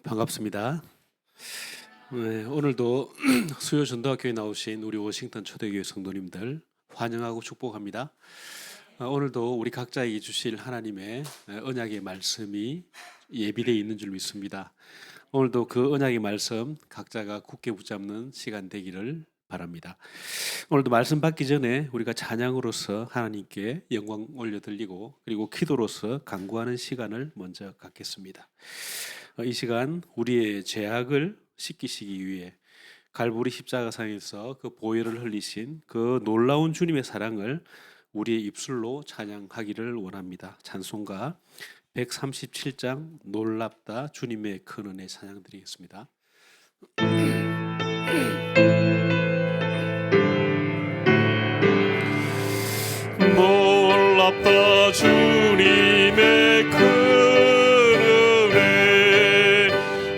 반갑습니다. 오늘도 수요 전도학교에 나오신 우리 워싱턴 초대교회 성도님들 환영하고 축복합니다. 오늘도 우리 각자에게 주실 하나님의 언약의 말씀이 예비되어 있는 줄 믿습니다. 오늘도 그 언약의 말씀 각자가 굳게 붙잡는 시간 되기를 바랍니다. 오늘도 말씀 받기 전에 우리가 찬양으로서 하나님께 영광 올려드리고 그리고 기도로서 간구하는 시간을 먼저 갖겠습니다. 이 시간 우리의 죄악을 씻기시기 위해 갈보리 십자가상에서 그 보혈을 흘리신 그 놀라운 주님의 사랑을 우리의 입술로 찬양하기를 원합니다. 찬송가 137장 놀랍다 주님의 큰 은혜 찬양드리겠습니다. 놀랍다 주님의 큰 은혜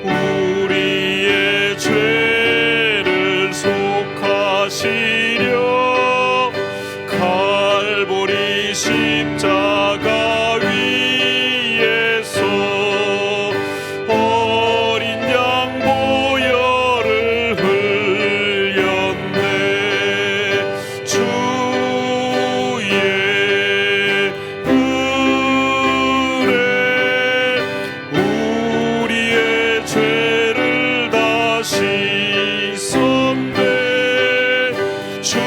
우리의 죄를 속하시려 갈보리 십자가 위에서 어린 양 보혈을 흘렸네. 주의 은혜 우리의 죄를 다 씻었네. 주의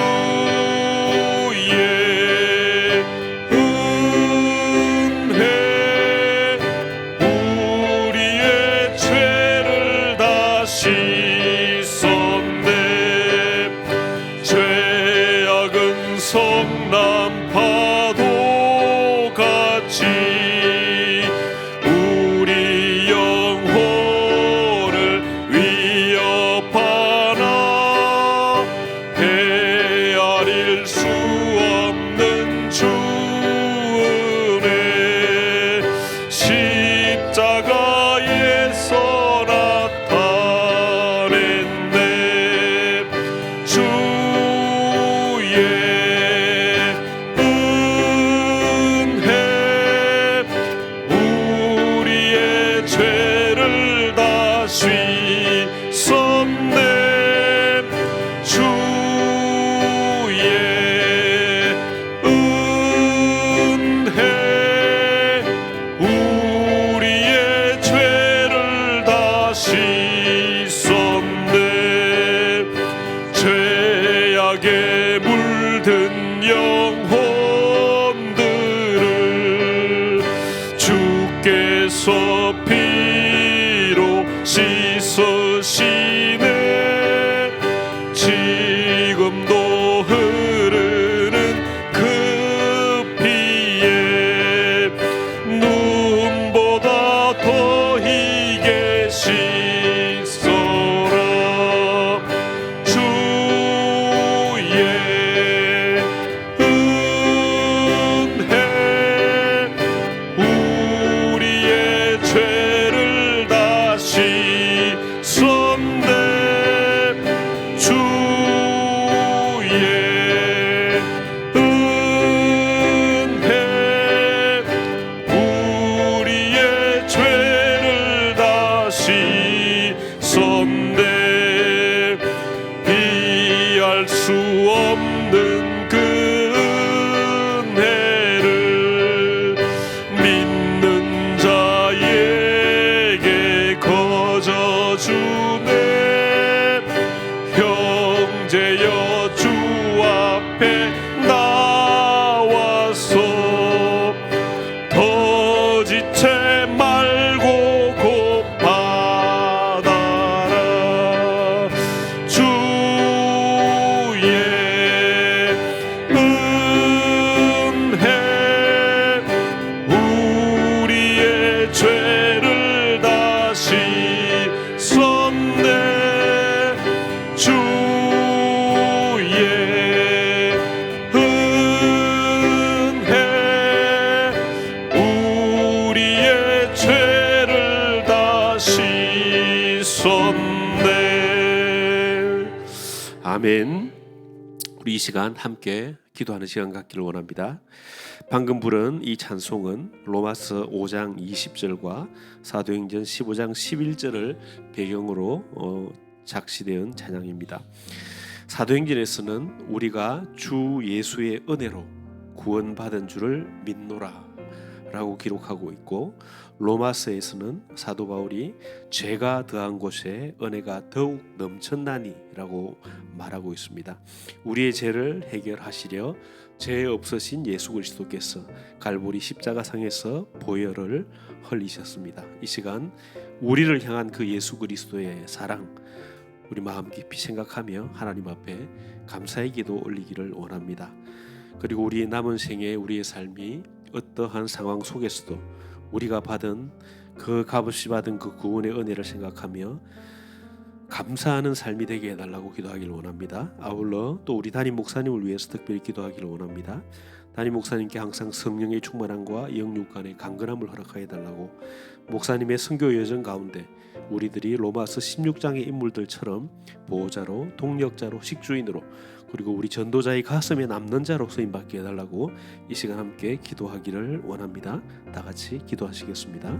은혜 우리의 죄를 다 씻었네. 죄악은 성난 파도같이 우리 영혼을 위협하나 헤아릴 수 없는 주 은혜 십자가에서 나타냈네. 주의 은혜 우리의 죄를 다 씻었네. 주의 은혜 우리의 죄를 다 씻었네. 죄악에 물든 영혼들을 주께서 피로 씻으시네. 지금도 흐르는 그 피에 눈보다 더 희게 씻어라. 주의 은혜 우리의 죄를 다 씻었네. 주의 은혜 우리의 죄를 다 씻었네. 비할 수 없는 그 은혜를 믿는 자에게 거저주네. 형제여 주 앞에 나와서 더 지체 말고 곧 받아라. 주의 은혜 우리의 죄를 다 씻었네. 주의 은혜 우리의 죄를 다 씻었네. 아멘. 우리 이 시간 함께 기도하는 시간 갖기를 원합니다. 방금 부른 이 찬송은 로마서 5장 20절과 사도행전 15장 11절을 배경으로 작시되은 찬양입니다. 사도행전에서는 우리가 주 예수의 은혜로 구원받은 줄을 믿노라 라고 기록하고 있고, 로마서에서는 사도 바울이 죄가 더한 곳에 은혜가 더욱 넘쳤나니 라고 말하고 있습니다. 우리의 죄를 해결하시려 죄 없으신 예수 그리스도께서 갈보리 십자가상에서 보혈을 흘리셨습니다. 이 시간 우리를 향한 그 예수 그리스도의 사랑 우리 마음 깊이 생각하며 하나님 앞에 감사의 기도 올리기를 원합니다. 그리고 우리의 남은 생에 우리의 삶이 어떠한 상황 속에서도 우리가 받은 그 값없이 받은 그 구원의 은혜를 생각하며 감사하는 삶이 되게 해달라고 기도하기를 원합니다. 아울러 또 우리 담임 목사님을 위해서 특별히 기도하기를 원합니다. 담임 목사님께 항상 성령의 충만함과 영육간의 강건함을 허락하여 달라고, 목사님의 선교 여정 가운데 우리들이 로마서 16장의 인물들처럼 보호자로, 동력자로, 식주인으로, 그리고 우리 전도자의 가슴에 남는 자로 쓰임받게 해달라고 이 시간 함께 기도하기를 원합니다. 다 같이 기도하시겠습니다.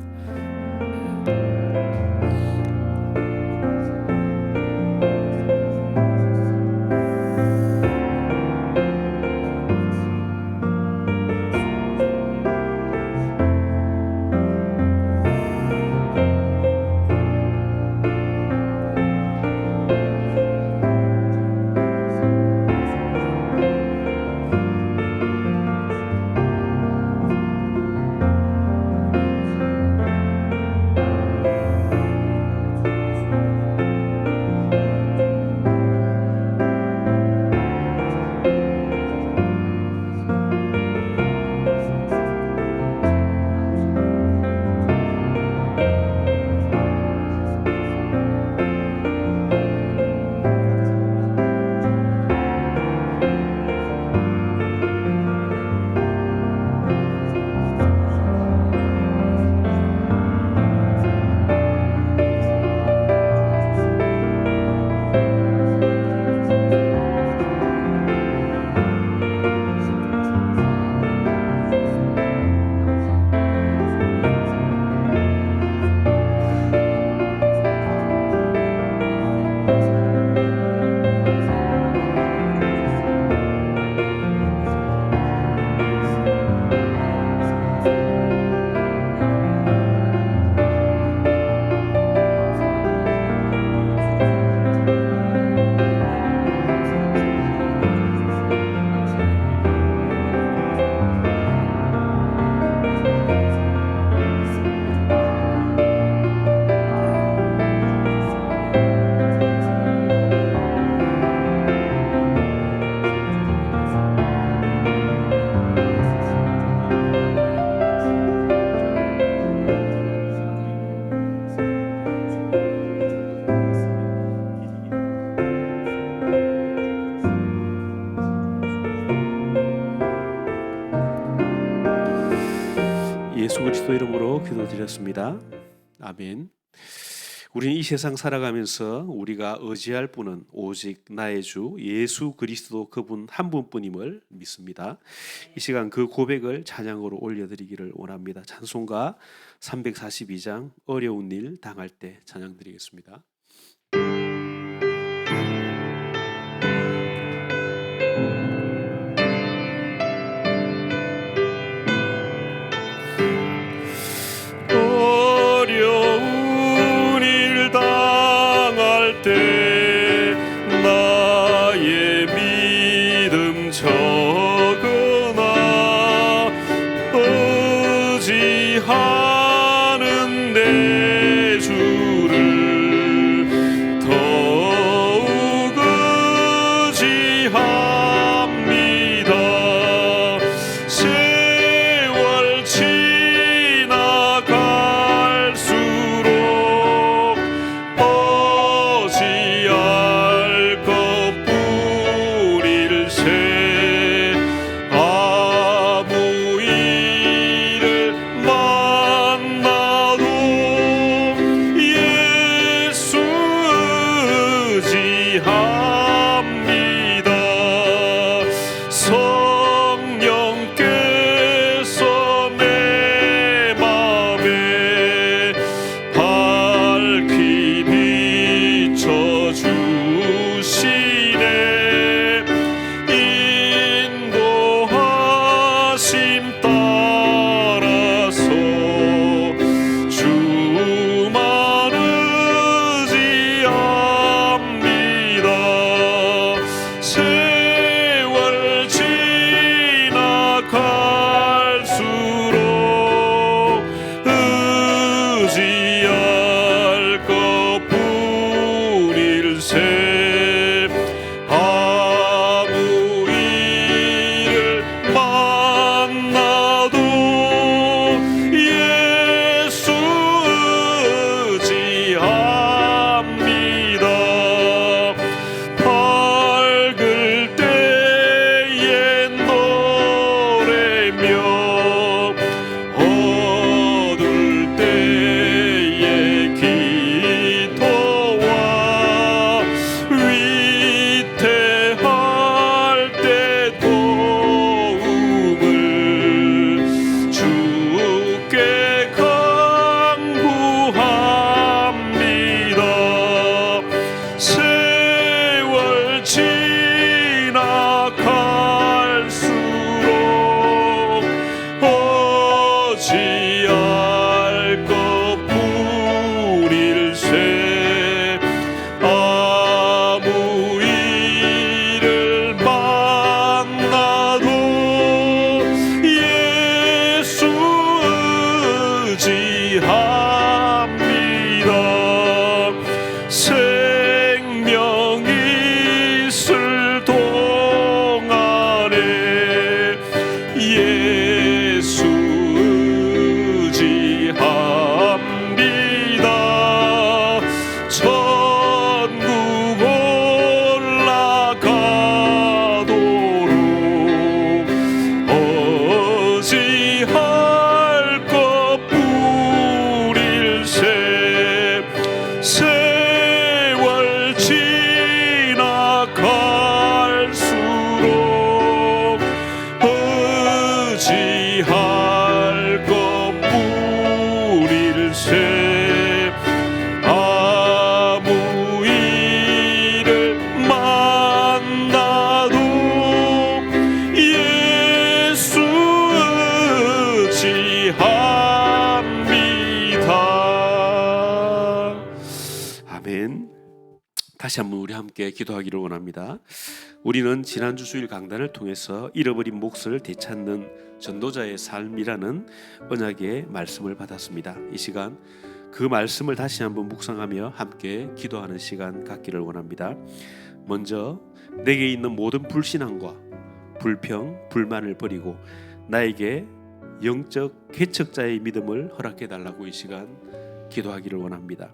예수 그리스도 이름으로 기도드렸습니다. 아멘. 우리는 이 세상 살아가면서 우리가 의지할 분은 오직 나의 주 예수 그리스도 그분 한 분뿐임을 믿습니다. 이 시간 그 고백을 찬양으로 올려드리기를 원합니다. 찬송가 342장 어려운 일 당할 때 찬양드리겠습니다. 나의 믿음 적으나 의지하는 내 주를 다시 한번 우리 함께 기도하기를 원합니다. 우리는 지난주 주일 강단을 통해서 잃어버린 몫을 되찾는 전도자의 삶이라는 언약의 말씀을 받았습니다. 이 시간 그 말씀을 다시 한번 묵상하며 함께 기도하는 시간 갖기를 원합니다. 먼저 내게 있는 모든 불신앙과 불평, 불만을 버리고 나에게 영적 개척자의 믿음을 허락해 달라고 이 시간 기도하기를 원합니다.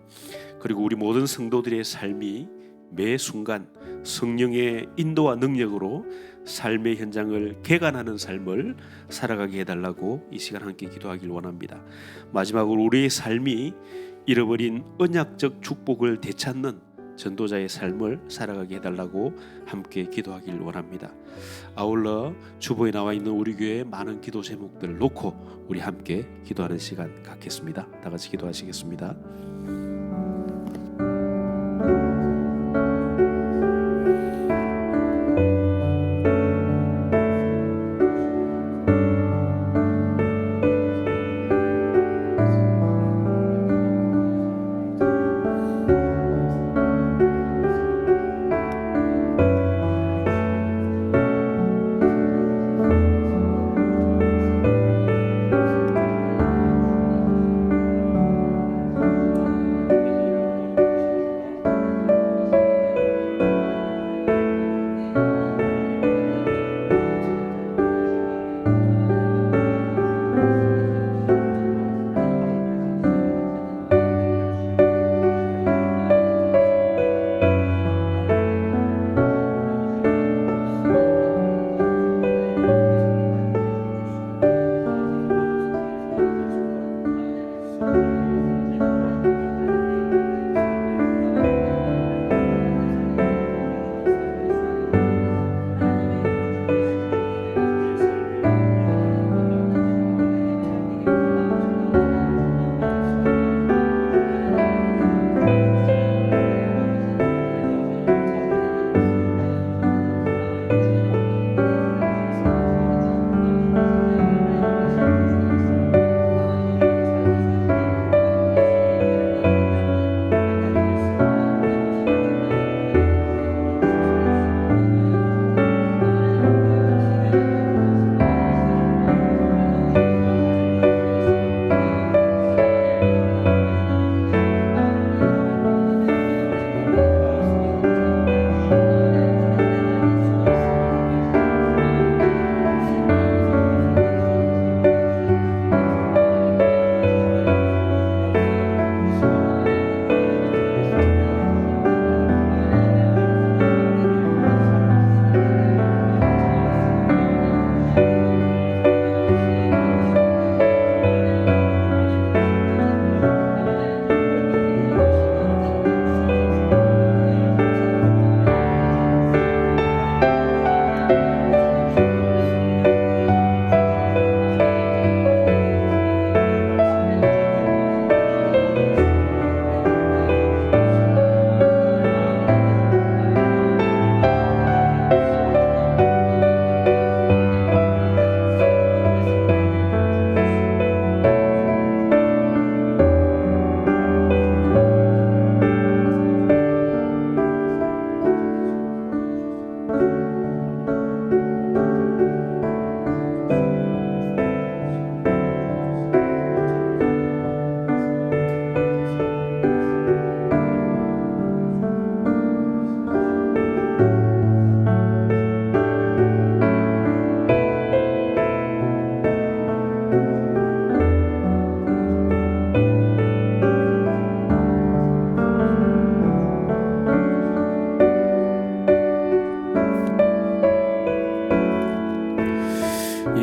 그리고 우리 모든 성도들의 삶이 매 순간 성령의 인도와 능력으로 삶의 현장을 개관하는 삶을 살아가게 해달라고 이 시간 함께 기도하기를 원합니다. 마지막으로 우리의 삶이 잃어버린 언약적 축복을 되찾는 전도자의 삶을 살아가게 해달라고 함께 기도하기를 원합니다. 아울러 주보에 나와 있는 우리 교회의 많은 기도 제목들을 놓고 우리 함께 기도하는 시간 갖겠습니다. 다 같이 기도하시겠습니다.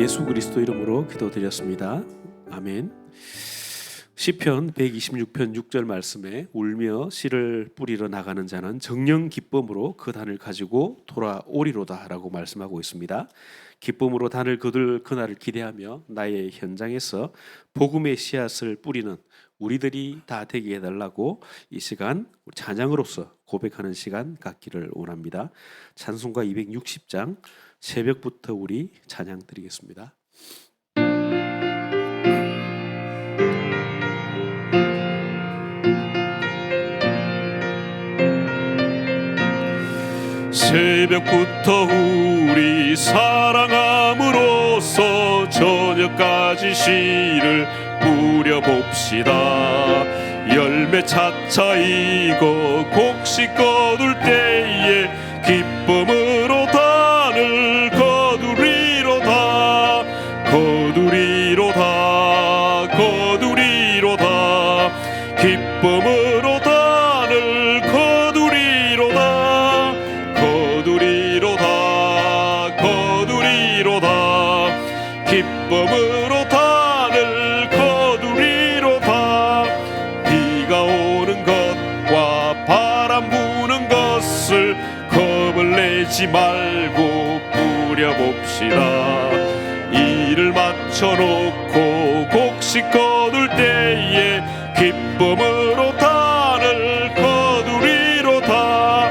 예수 그리스도 이름으로 기도드렸습니다. 아멘. 시편 126편 6절 말씀에 울며 씨를 뿌리러 나가는 자는 정령 기쁨으로 그 단을 가지고 돌아오리로다 라고 말씀하고 있습니다. 기쁨으로 단을 거둘 그날을 기대하며 나의 현장에서 복음의 씨앗을 뿌리는 우리들이 다 되게 해달라고 이 시간 찬양으로서 고백하는 시간 갖기를 원합니다. 찬송가 260장 새벽부터 우리 찬양 드리겠습니다. 새벽부터 우리 사랑함으로써 저녁까지 씨를 뿌려봅시다. 열매 차차이고 곡식 거둘 때에 기쁨으로 단을 거두리로다. 거두리로다. 거두리로다. 기쁨으로 단을 거두리로다. 거두리로다. 거두리로다. 기쁨으로 단을 거두리로다. 비가 오는 것과 바람 부는 것을 겁을 내지 말고 뿌려봅시다. 이를 맞춰놓고 곡식 거둘 때에 기쁨으로 단을 거두리로다.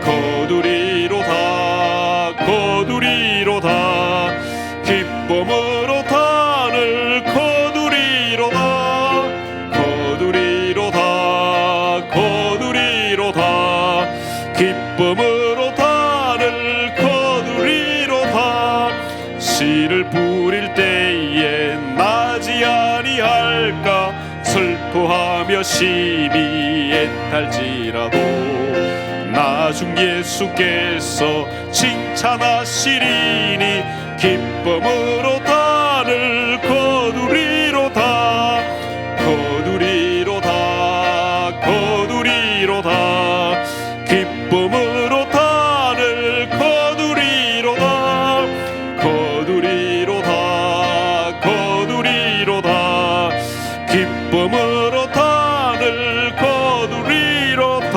거두리로다. 거두리로다. 기쁨으로 단을 거두리로다. 거두리로다. 거두리로다. 기쁨으로 단을 거두리로다. 씨를 뿌릴 때에 나지 아니할까 슬퍼하며 심히 애탈지라도 나중 예수께서 칭찬하시리니 기쁨으로 단을 거두리로다. 거두리로다. 거두리로다. 기쁨으로 단을 거두리로다. 거두리로다. 거두리로다. 기쁨으로 단을 거두리로다.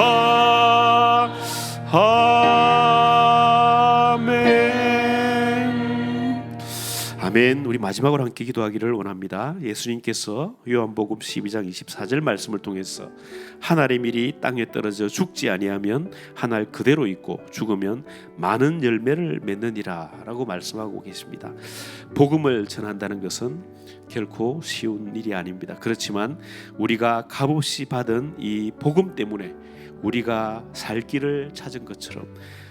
아멘. 아멘. 우리 마지막으로 함께 기도하기를 원합니다. 예수님께서 요한복음 12장 24절 말씀을 통해서 한 알의 밀이 땅에 떨어져 죽지 아니하면 한 알 그대로 있고 죽으면 많은 열매를 맺느니라 라고 말씀하고 계십니다. 복음을 전한다는 것은 결코 쉬운 일이 아닙니다. 그렇지만 우리가 값없이 받은 이 복음 때문에 우리가 살 길을 찾은 것처럼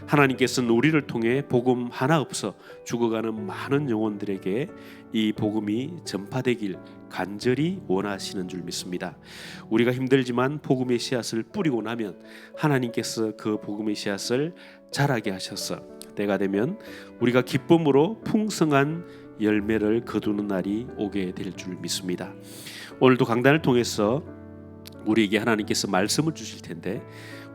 하나님께서는 우리를 통해 복음 하나 없어 죽어가는 많은 영혼들에게 이 복음이 전파되길 간절히 원하시는 줄 믿습니다. 우리가 힘들지만 복음의 씨앗을 뿌리고 나면 하나님께서 그 복음의 씨앗을 자라게 하셔서 때가 되면 우리가 기쁨으로 풍성한 열매를 거두는 날이 오게 될 줄 믿습니다. 오늘도 강단을 통해서 우리에게 하나님께서 말씀을 주실 텐데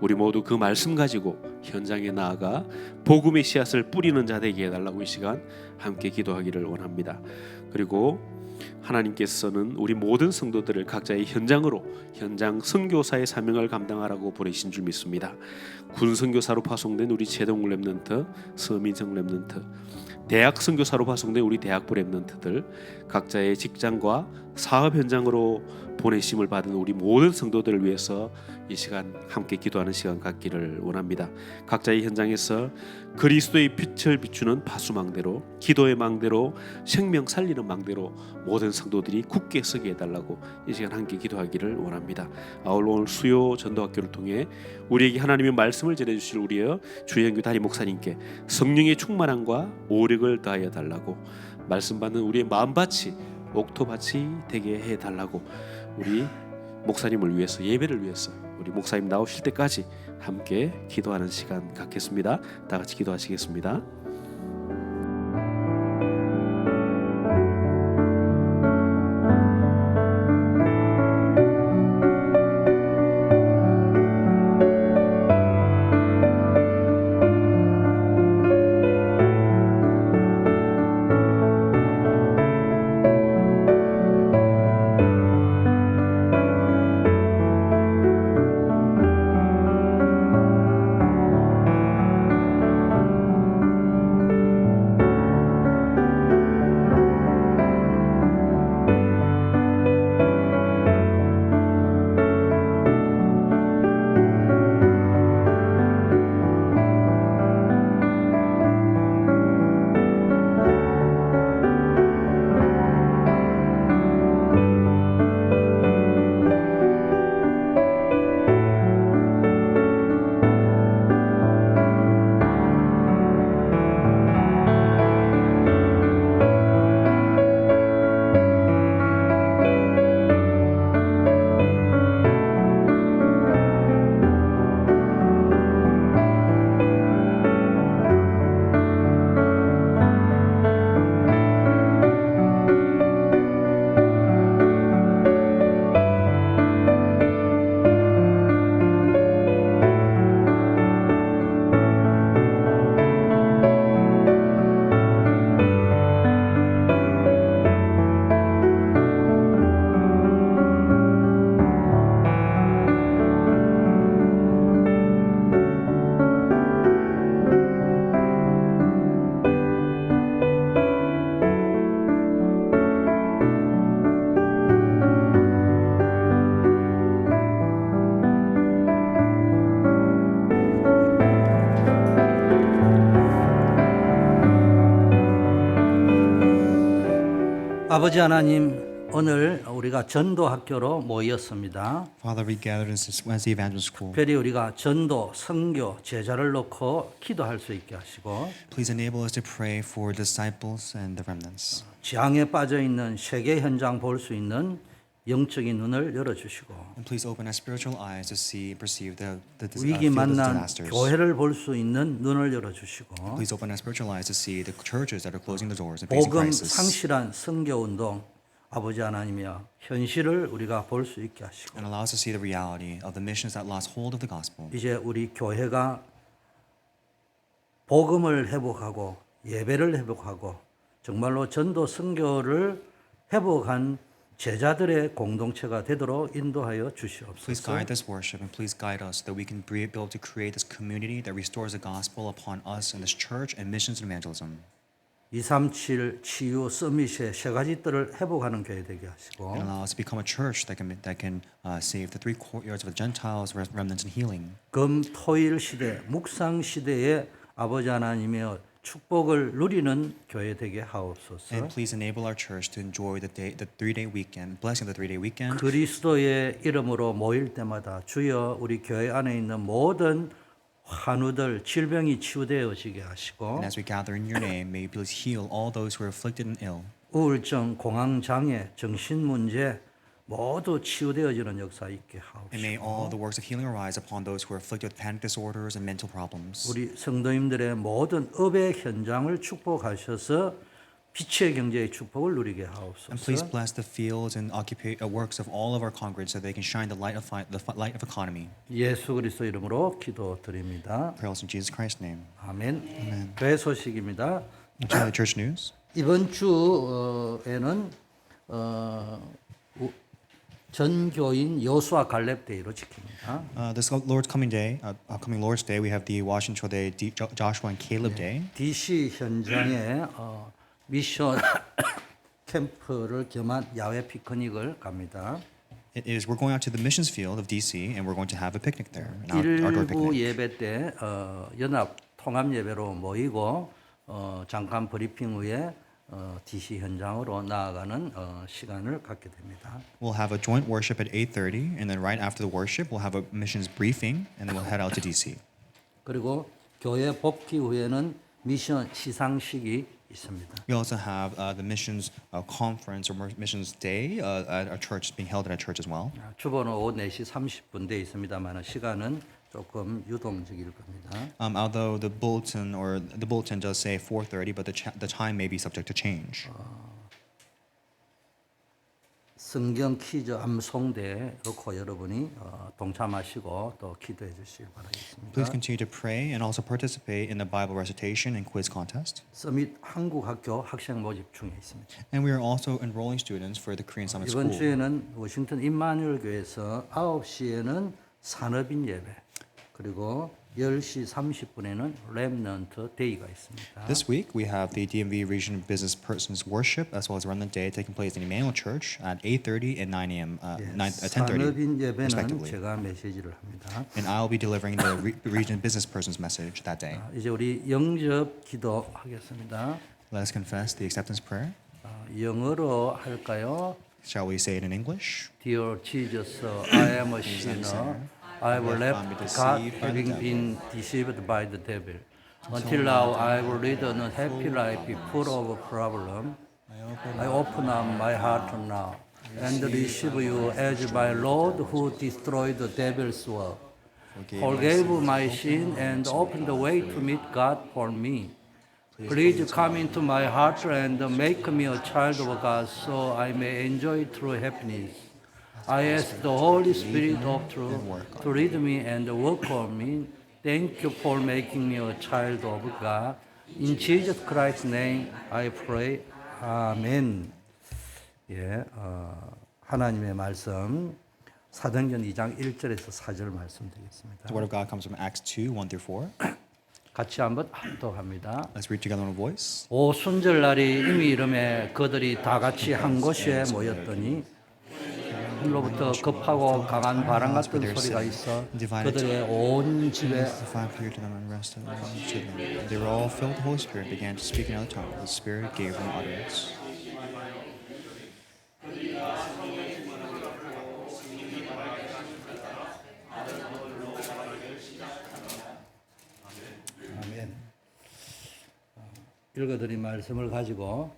우리 모두 그 말씀 가지고 현장에 나아가 복음의 씨앗을 뿌리는 자 되게 해달라고 이 시간 함께 기도하기를 원합니다. 그리고 하나님께서는 우리 모든 성도들을 각자의 현장으로 현장 선교사의 사명을 감당하라고 보내신 줄 믿습니다. 군 선교사로 파송된 우리 제동 랩런트, 서민정 랩런트, 대학 선교사로 파송된 우리 대학부 랩런트들, 각자의 직장과 사업 현장으로 보내심을 받은 우리 모든 성도들을 위해서 이 시간 함께 기도하는 시간 갖기를 원합니다. 각자의 현장에서 그리스도의 빛을 비추는 파수망대로, 기도의 망대로, 생명 살리는 망대로 모든 성도들이 굳게 서게 해달라고 이 시간 함께 기도하기를 원합니다. 오늘 수요 전도학교를 통해 우리에게 하나님의 말씀을 전해주실 우리의 주현규 담임 목사님께 성령의 충만함과 오력을 더하여 달라고, 말씀 받는 우리의 마음밭이 옥토밭이 되게 해달라고, 우리 목사님을 위해서, 예배를 위해서 우리 목사님 나오실 때까지 함께 기도하는 시간 갖겠습니다. 다 같이 기도하시겠습니다. 아버지 하나님, 오늘 우리가 전도 학교로 모였습니다. Father, we gathered as the Evangelist School. 특별히 우리가 전도, 선교, 제자를 놓고 기도할 수 있게 하시고 Please enable us to pray for disciples and the remnants. 지향에 빠져 있는 세계 현장 볼 수 있는 영적인 눈을 열어주시고 And please open our spiritual eyes to see and perceive the 위기 field of 만난 disasters. 교회를 볼 수 있는 눈을 열어주시고 Please open our spiritual eyes to see the churches that are closing the doors and facing 복음 crisis. 상실한 선교 운동 아버지 하나님이여 현실을 우리가 볼 수 있게 하시고 And allow us to see the reality of the missions that lost hold of the gospel. 이제 우리 교회가 복음을 회복하고 예배를 회복하고 정말로 전도 선교를 회복한 제자들의 공동체가 되도록 인도하여 Please 주시옵소서. guide this worship and please guide us so that we can be able to create this community that restores the gospel upon us and this church and missions and evangelism. 237 치유 서밋의 세 가지 뜰을 회복하는 교회 되게 하시고 And allow us to become a church that can save the three courtyards of the Gentiles, remnants, and healing. 금 토일 시대 묵상 시대에 아버지 하나님의 축복을 누리는 교회 되게 하옵소서. And please enable our church to enjoy the 3-day weekend, blessing of the 3-day weekend. 그리스도의 이름으로 모일 때마다 주여 우리 교회 안에 있는 모든 환우들 질병이 치유되어지게 하시고 And as we gather in your name, may you please heal all those who are afflicted and ill. 우울증, 공황 장애, 정신 문제 모두 치유되어지는 역사 있게 And may 하옵시고 all the works of healing arise upon those who are afflicted with panic disorders and mental problems. 우리 성도님들의 모든 업의 현장을 축복하셔서 빛의 경제의 축복을 누리게 And please 하옵소서. bless the fields and works of all of our congregants so they can shine the light of economy. 예수 그리스도 이름으로 기도드립니다. Pray also in Jesus Christ's name. 아멘. 교회 소식입니다. Charlie Church News. 이번 주에는 전 교인 여수와 갈렙 데이로 지킵니다. This Lord's coming day, upcoming Lord's Day, we have the Washington Day, Joshua and Caleb Day. DC 현장에 미션 캠프를 겸한 야외 피크닉을 갑니다. We're going out to the missions field of DC and we're going to have a picnic there, an outdoor 일부 picnic. 예배 때 연합 통합 예배로 모이고 잠깐 브리핑 후에 DC 현장으로 나아가는 시간을 갖게 됩니다. We'll have a joint worship at 8:30, and then right after the worship, we'll have a missions briefing, and then we'll head out to DC. 그리고 교회 복귀 후에는 미션 시상식이 있습니다. We also have the missions conference or missions day at our church, being held at our church as well. 주보는 오후 4시 30분 돼 있습니다만 시간은 조금 유동적일 겁니다. Although the bulletin does say 4:30, but the time may be subject to change. 성경 퀴즈 암송대에 놓고 여러분이 동참하시고 또 기도해 주시기 바라겠습니다. Please continue to pray and also participate in the Bible recitation and quiz contest. 서밋 한국학교 학생 모집 중에 있습니다. And we are also enrolling students for the Korean Summit 이번 School. 주에는 워싱턴 임마누엘 교회에서 9시에는 산업인 예배 그리고 10시 30분에는 렘넌트 데이가 있습니다. This week, we have the DMV Region Business Persons Worship as well as Remnant Day taking place in Emmanuel Church at 8:30 and 9 a.m. 10:30 산업인 예배는 respectively. 제가 메시지를 합니다. And I'll be delivering the Region Business Persons message that day. 이제 우리 영접 기도하겠습니다. Let us confess the acceptance prayer. 영어로 할까요? Shall we say it in English? Dear Jesus, I am a sinner. I have left God having been deceived by the devil. Until now, I have led an happy life full of problems. I open up my heart now and receive you as my Lord who destroyed the devil's work. Forgave my sin and opened the way to meet God for me. Please come into my heart and make me a child of God so I may enjoy true happiness. I ask the Holy Spirit of truth to lead me and work on me. Thank you for making me a child of God. In Jesus Christ's name I pray. 아멘. 예, 하나님의 말씀 사도행전 2장 1절에서 4절 말씀드리겠습니다. The word of God comes from Acts 2, 1-4. 같이 한번 합독합니다. Let's read together in a voice. 오 순절날이 이미 이름에 그들이 다 같이 한 곳에 모였더니 하늘로부터 급하고 강한 바람 같은 소리가 있어 그들의 온 집에 The fire cleared to them and rested on them. They were all filled with the Holy Spirit, began to speak in other tongues. The Spirit gave them utterance. 읽어드린 말씀을 가지고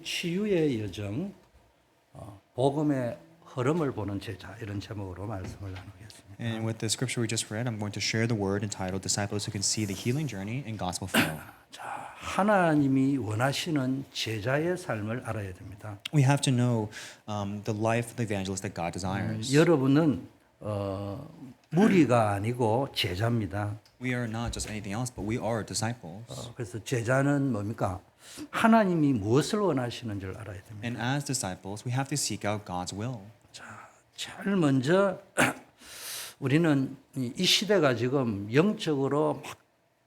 치유의 여정, 복음의 흐름을 보는 제자 이런 제목으로 말씀을 나누겠습니다. And with the scripture we just read, I'm going to share the word entitled Disciples Who Can See the Healing Journey and Gospel Flow. 자, 하나님이 원하시는 제자의 삶을 알아야 됩니다. We have to know the life of the evangelist that God desires. 여러분은 무리가 아니고 제자입니다. We are not just anything else, but we are disciples. 그래서 제자는 뭡니까? 하나님이 무엇을 원하시는지를 알아야 됩니다. And as disciples, we have to seek out God's will. 자, 제일 먼저 우리는 이 시대가 지금 영적으로 막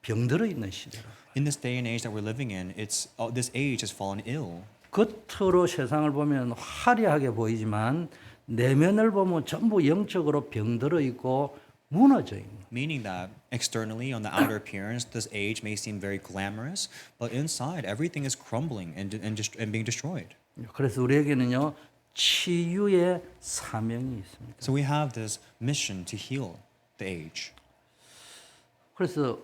병들어 있는 시대라. In this day and age that we're living in, this age has fallen ill. 겉으로 세상을 보면 화려하게 보이지만 내면을 보면 전부 영적으로 병들어 있고 무너져 있는. Meaning that externally, on the outer appearance, this age may seem very glamorous, but inside, everything is crumbling and being destroyed. 그래서 우리에게는요 치유의 사명이 있습니다. So we have this mission to heal the age. 그래서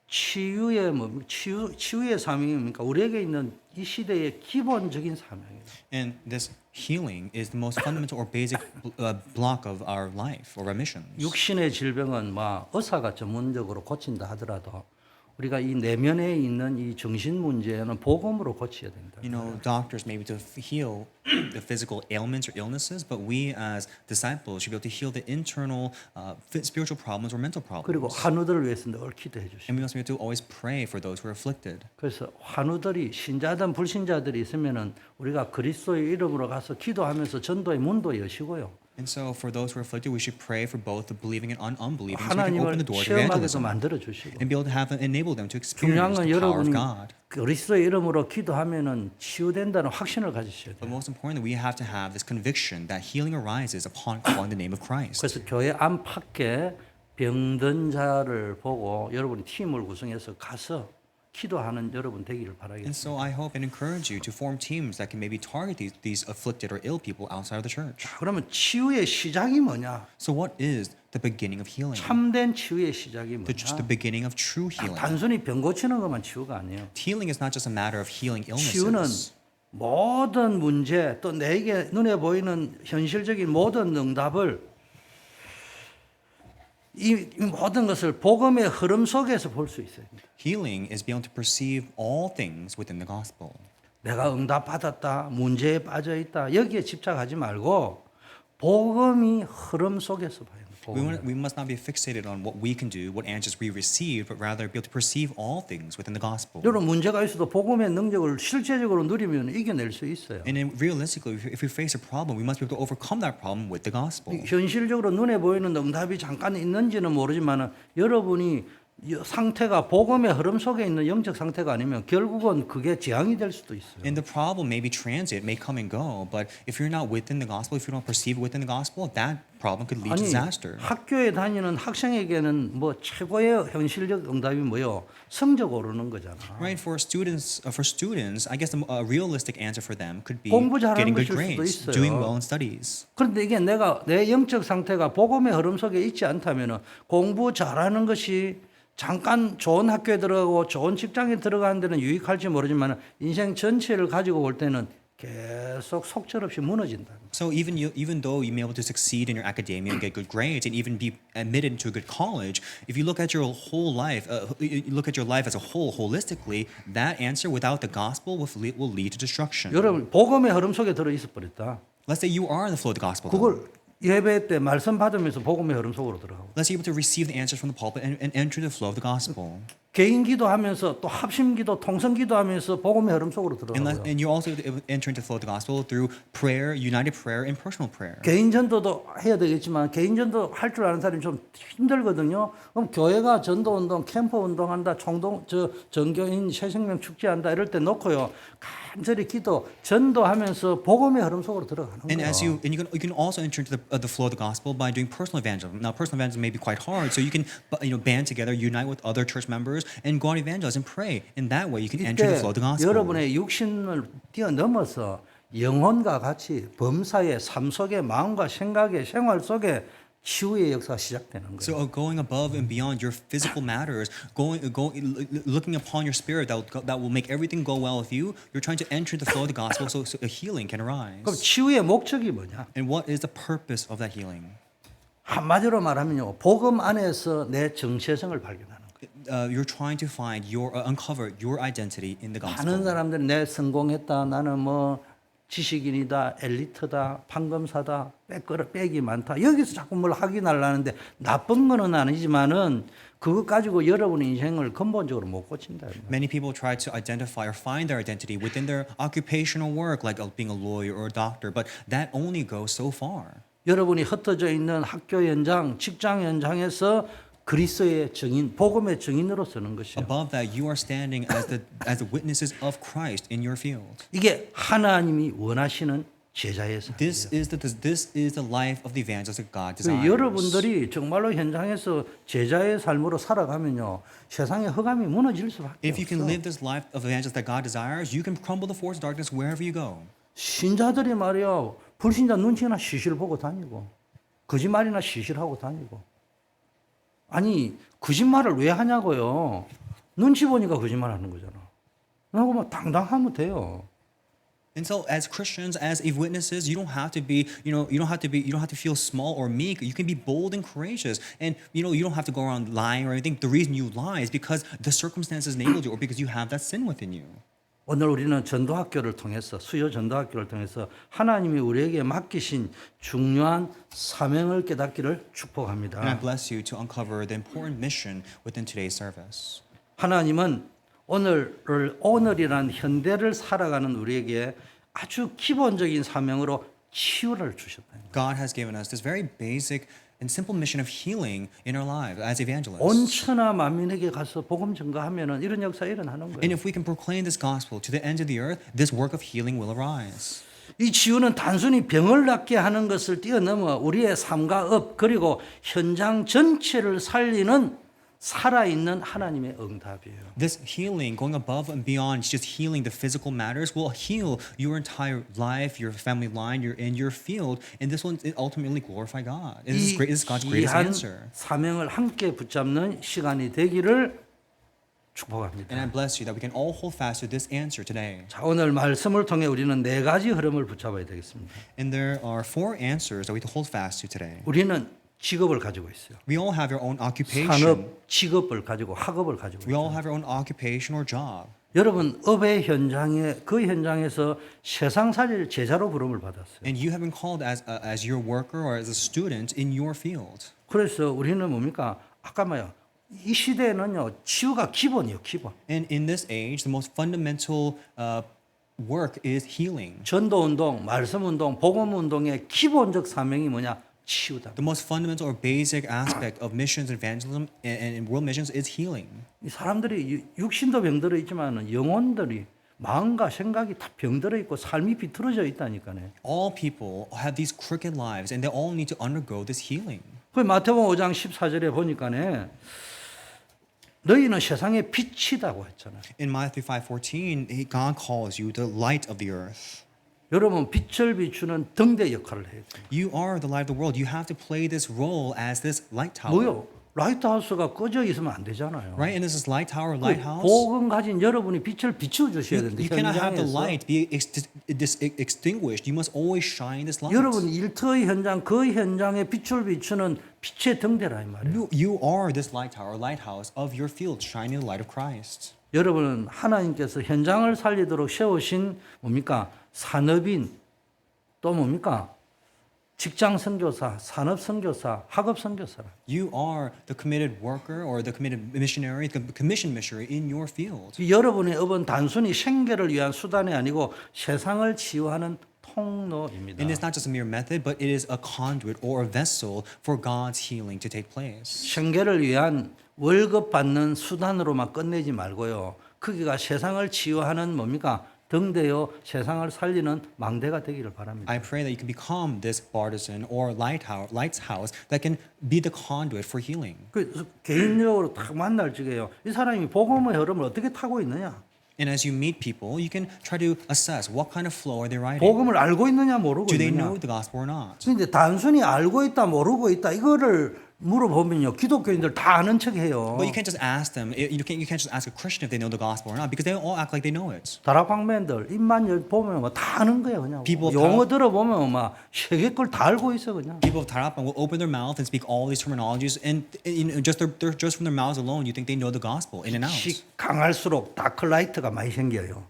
치유의 사명이 뭡니까? 우리에게 있는 이 시대의 기본적인 사명입니다. And this healing is the most fundamental or basic block of our life or our missions. 육신의 질병은 막 의사가 전문적으로 고친다 하더라도 우리가 이 내면에 있는 이 정신 문제는 복음으로 고쳐야 된다. You know, doctors may be able to heal the physical ailments or illnesses, but we as disciples should be able to heal the internal spiritual problems or mental 그리고 problems. 환우들을 위해서 늘 기도해 주시고. And we also have to always pray for those who are afflicted. 그래서 환우들이 신자든 불신자들이 있으면은 우리가 그리스도의 이름으로 가서 기도하면서 전도의 문도 여시고요. And so for those who are afflicted, we should pray for both the believing and unbelieving so we can open 하나님을 the door to 체험하게도 evangelism 만들어 주시고. and be able to enable them to 중요한 experience 건 the power of 여러분이 God. 그리스도의 이름으로 기도하면은 치유된다는 확신을 가지셔야 But 돼요. most importantly, we have to have this conviction that healing arises upon calling the name of Christ. 그래서 교회 안팎에 병든 자를 보고 여러분이 팀을 구성해서 가서 기도하는 여러분 되기를 And 바라겠습니다. so I hope and encourage you to form teams that can maybe target these afflicted or ill people outside of the church. 그러면 치유의 시작이 뭐냐? So what is the beginning of healing? 참된 치유의 시작이 The 뭐냐? beginning of true healing. 단순히 병 고치는 것만 치유가 아니에요. Healing is not just a matter of healing 치유는 illnesses. 모든 문제 또 내게 눈에 보이는 현실적인 모든 응답을 이 모든 것을 복음의 흐름 속에서 볼 수 있어요. Healing is being able to perceive all things within the gospel. 내가 응답 받았다, 문제에 빠져 있다 여기에 집착하지 말고 복음이 흐름 속에서 봐요. We must not be fixated on what we can do, what answers we receive, but rather be able to perceive all things within the gospel. 여러분 문제가 있어도 복음의 능력을 실제적으로 누리면 이겨낼 수 있어요. And then realistically, if we face a problem, we must be able to overcome that problem with the gospel. 현실적으로 눈에 보이는 응답이 잠깐 있는지는 모르지만 여러분이 상태가 복음의 흐름 속에 있는 영적 상태가 아니면 결국은 그게 재앙이 될 수도 있어요. And the problem may be transit, may come and go, but if you're not within the gospel, if you don't perceive it within the gospel, that problem could lead to 아니 disaster. 학교에 다니는 학생에게는 뭐 최고의 현실적 응답이 뭐요? 성적 오르는 거잖아. Right, for students, I guess a realistic answer for them could be 공부 잘하는 getting good 것일 수도 grades, 있어요. doing well in studies. 그런데 이게 내가 내 영적 상태가 복음의 흐름 속에 있지 않다면은 공부 잘하는 것이 잠깐 좋은 학교에 들어가고 좋은 직장에 들어가는 데는 유익할지 모르지만 인생 전체를 가지고 볼 때는 계속 속절없이 무너진다. So even though you may be able to succeed in your academia and get good grades and even be admitted into a good college, if you look at your whole life, you look at your life as a whole holistically, that answer without the gospel will lead to destruction. 여러분 복음의 흐름 속에 들어 있어 버렸다. Let's say you are in the flow of the gospel. though. 그걸 예배 때 말씀 받으면서 복음의 흐름 속으로 들어가고 Let's be able to receive the answers from the pulpit and enter the flow of the gospel. 개인 기도하면서 또 합심 기도, 통성 기도하면서 복음의 흐름 속으로 And 들어가고요. you also enter into the flow of the gospel through prayer, united prayer, and personal prayer. 개인 전도도 해야 되겠지만 개인 전도 할 줄 아는 사람이 좀 힘들거든요. 그럼 교회가 전도 운동, 캠프 운동한다, 전교인 새생명 축제한다 이럴 때 놓고요. 간절히 기도, 전도하면서 복음의 흐름 속으로 들어가는 And 거예요. as you can also enter into the flow of the gospel by doing personal evangelism. Now, personal evangelism may be quite hard, so you can band together, unite with other church members, and go out and evangelize and pray. In that way, you can enter the 이때 flow of the gospel. 여러분의 육신을 뛰어넘어서 영혼과 같이 범사의 삶 속에 마음과 생각의 생활 속에 치유의 역사가 시작되는 거예요. So going above and beyond your physical matters, looking upon your spirit that will make everything go well with you, you're trying to enter the flow of the gospel so a healing can arise. 그럼 치유의 목적이 뭐냐? And what is the purpose of that healing? 한마디로 말하면요, 복음 안에서 내 정체성을 발견하는 거예요. You're trying to find uncover your identity in the 많은 gospel. 사람들이 내 성공했다, 나는 뭐 지식인이다, 엘리트다, 판검사다, 빽이 많다. 여기서 자꾸 뭘 확인하려는데 나쁜 거는 아니지만은 그것 가지고 여러분의 인생을 근본적으로 못 고친다. Many people try to identify or find their identity within their occupational work, like being a lawyer or a doctor, but that only goes so far. 여러분이 흩어져 있는 학교 현장, 직장 현장에서 그리스도의 증인, 복음의 증인으로 서는 것이요. Above that, you are standing as the witnesses of Christ in your field. 이게 하나님이 원하시는 제자의 삶이에요. This is the life of the evangelist that God 그래서 desires. 여러분들이 정말로 현장에서 제자의 삶으로 살아가면요, 세상의 흑암이 무너질 수밖에 If you can 없어. live this life of evangelist that God desires, you can crumble the force of darkness wherever you go. 신자들이 말이야, 불신자 눈치나 시실 보고 다니고 거짓말이나 시실하고 다니고. 아니 거짓말을 왜 하냐고요. 눈치 보니까 거짓말하는 거잖아. 그러고 뭐 당당하면 돼요. And so, as Christians, as witnesses, you don't have to be, you don't have to feel small or meek. You can be bold and courageous, and you don't have to go around lying or anything. The reason you lie is because the circumstances enabled you, or because you have that sin within you. 오늘 우리는 전도학교를 통해서 수요 전도학교를 통해서 하나님이 우리에게 맡기신 중요한 사명을 깨닫기를 And I 축복합니다. bless you to uncover the important mission within today's service. 하나님은 오늘이란 현대를 살아가는 우리에게 아주 기본적인 사명으로 치유를 주셨다. God has given us this very basic and simple mission of healing in our lives as evangelists. 온 천하 만민에게 가서 복음 전가하면은 이런 역사 일어나는 And 거예요. if we can proclaim this gospel to the ends of the earth, this work of healing will arise. 이 치유는 단순히 병을 낫게 하는 것을 뛰어넘어 우리의 삶과 업 그리고 현장 전체를 살리는 살아있는 하나님의 응답이에요. This healing, going above and beyond just healing the physical matters, will heal your entire life, your family line, your field, and this will ultimately glorify God. And this is God's greatest 귀한 answer. 사명을 함께 붙잡는 시간이 되기를 축복합니다. And I bless you that we can all hold fast to this answer today. 자, 오늘 말씀을 통해 우리는 네 가지 흐름을 붙잡아야 되겠습니다. And there are 4 answers that we have to hold fast to today. 우리는 직업을 가지고 있어요. We all have our own occupation. 산업, 직업을 가지고 학업을 가지고 We 있어요. all have our own occupation or job. 여러분 업의 현장에 그 현장에서 세상살이를 제자로 부름을 받았어요. And you have been called as your worker or as a student in your field. 그래서 우리는 뭡니까? 아까 뭐야? 이 시대에는요 치유가 기본이에요, 기본. And in this age, the most fundamental work is healing. 전도 운동, 말씀 운동, 복음 운동의 기본적 사명이 뭐냐? 치유다. The most fundamental or basic aspect of missions, evangelism, and world missions is healing. 이 사람들이 육신도 병들어 있지만 영혼들이 마음과 생각이 다 병들어 있고 삶이 비틀어져 있다니까요. All people have these crooked lives, and they all need to undergo this healing. 그 마태복음 5장 14절에 보니까네 너희는 세상의 빛이다고 했잖아요. In Matthew 5:14, God calls you the light of the earth. 여러분 빛을 비추는 등대 역할을 해야 돼요. You are the light of the world. You have to play this role as this light tower. 뭐요? 라이트하우스가 꺼져 있으면 안 되잖아요. Right? And this is light tower, 그 lighthouse. 복음 가진 여러분이 빛을 비추어 주셔야 되는데 You cannot have the 현장에서 light be extinguished. You must always shine this light. 여러분 일터의 현장 그 현장에 빛을 비추는 빛의 등대라 이 말이에요. You are this light tower, lighthouse of your field, shining the light of Christ. 여러분은 하나님께서 현장을 살리도록 세우신 뭡니까? 산업인 또 뭡니까? 직장 선교사, 산업 선교사, 학업 선교사라. You are the committed worker or the committed missionary, the commissioned missionary in your field. 여러분의 업은 단순히 생계를 위한 수단이 아니고 세상을 치유하는 통로입니다. And it's not just a mere method, but it is a conduit or a vessel for God's healing to take place. 생계를 위한 월급 받는 수단으로만 끝내지 말고요. 거기가 세상을 치유하는 뭡니까? 등대요 세상을 살리는 망대가 되기를 바랍니다. I pray that you can become this partisan or lighthouse that can be the conduit for healing. 그래서 개인적으로 딱 만날 적에요. 이 사람이 복음의 흐름을 어떻게 타고 있느냐? And as you meet people, you can try to assess what kind of flow are they riding. 복음을 알고 있느냐 모르고 Do they 있느냐. know the gospel or not? 근데 단순히 알고 있다 모르고 있다 이거를 물어보면요 기독교인들 다 아는 척해요. But you can't just ask them. You can't just ask a Christian if they know the gospel or not because they all act like they know it. 다락방맨들 입만 보면 다 아는 거예요 그냥. People 용어 들어보면 막 세계 걸 다 알고 있어 그냥. People of Tarapang will open their mouth and speak all these terminologies, and just from their mouths alone, you think they know the gospel in and out. 빛이 강할수록 다크라이트가 많이 생겨요.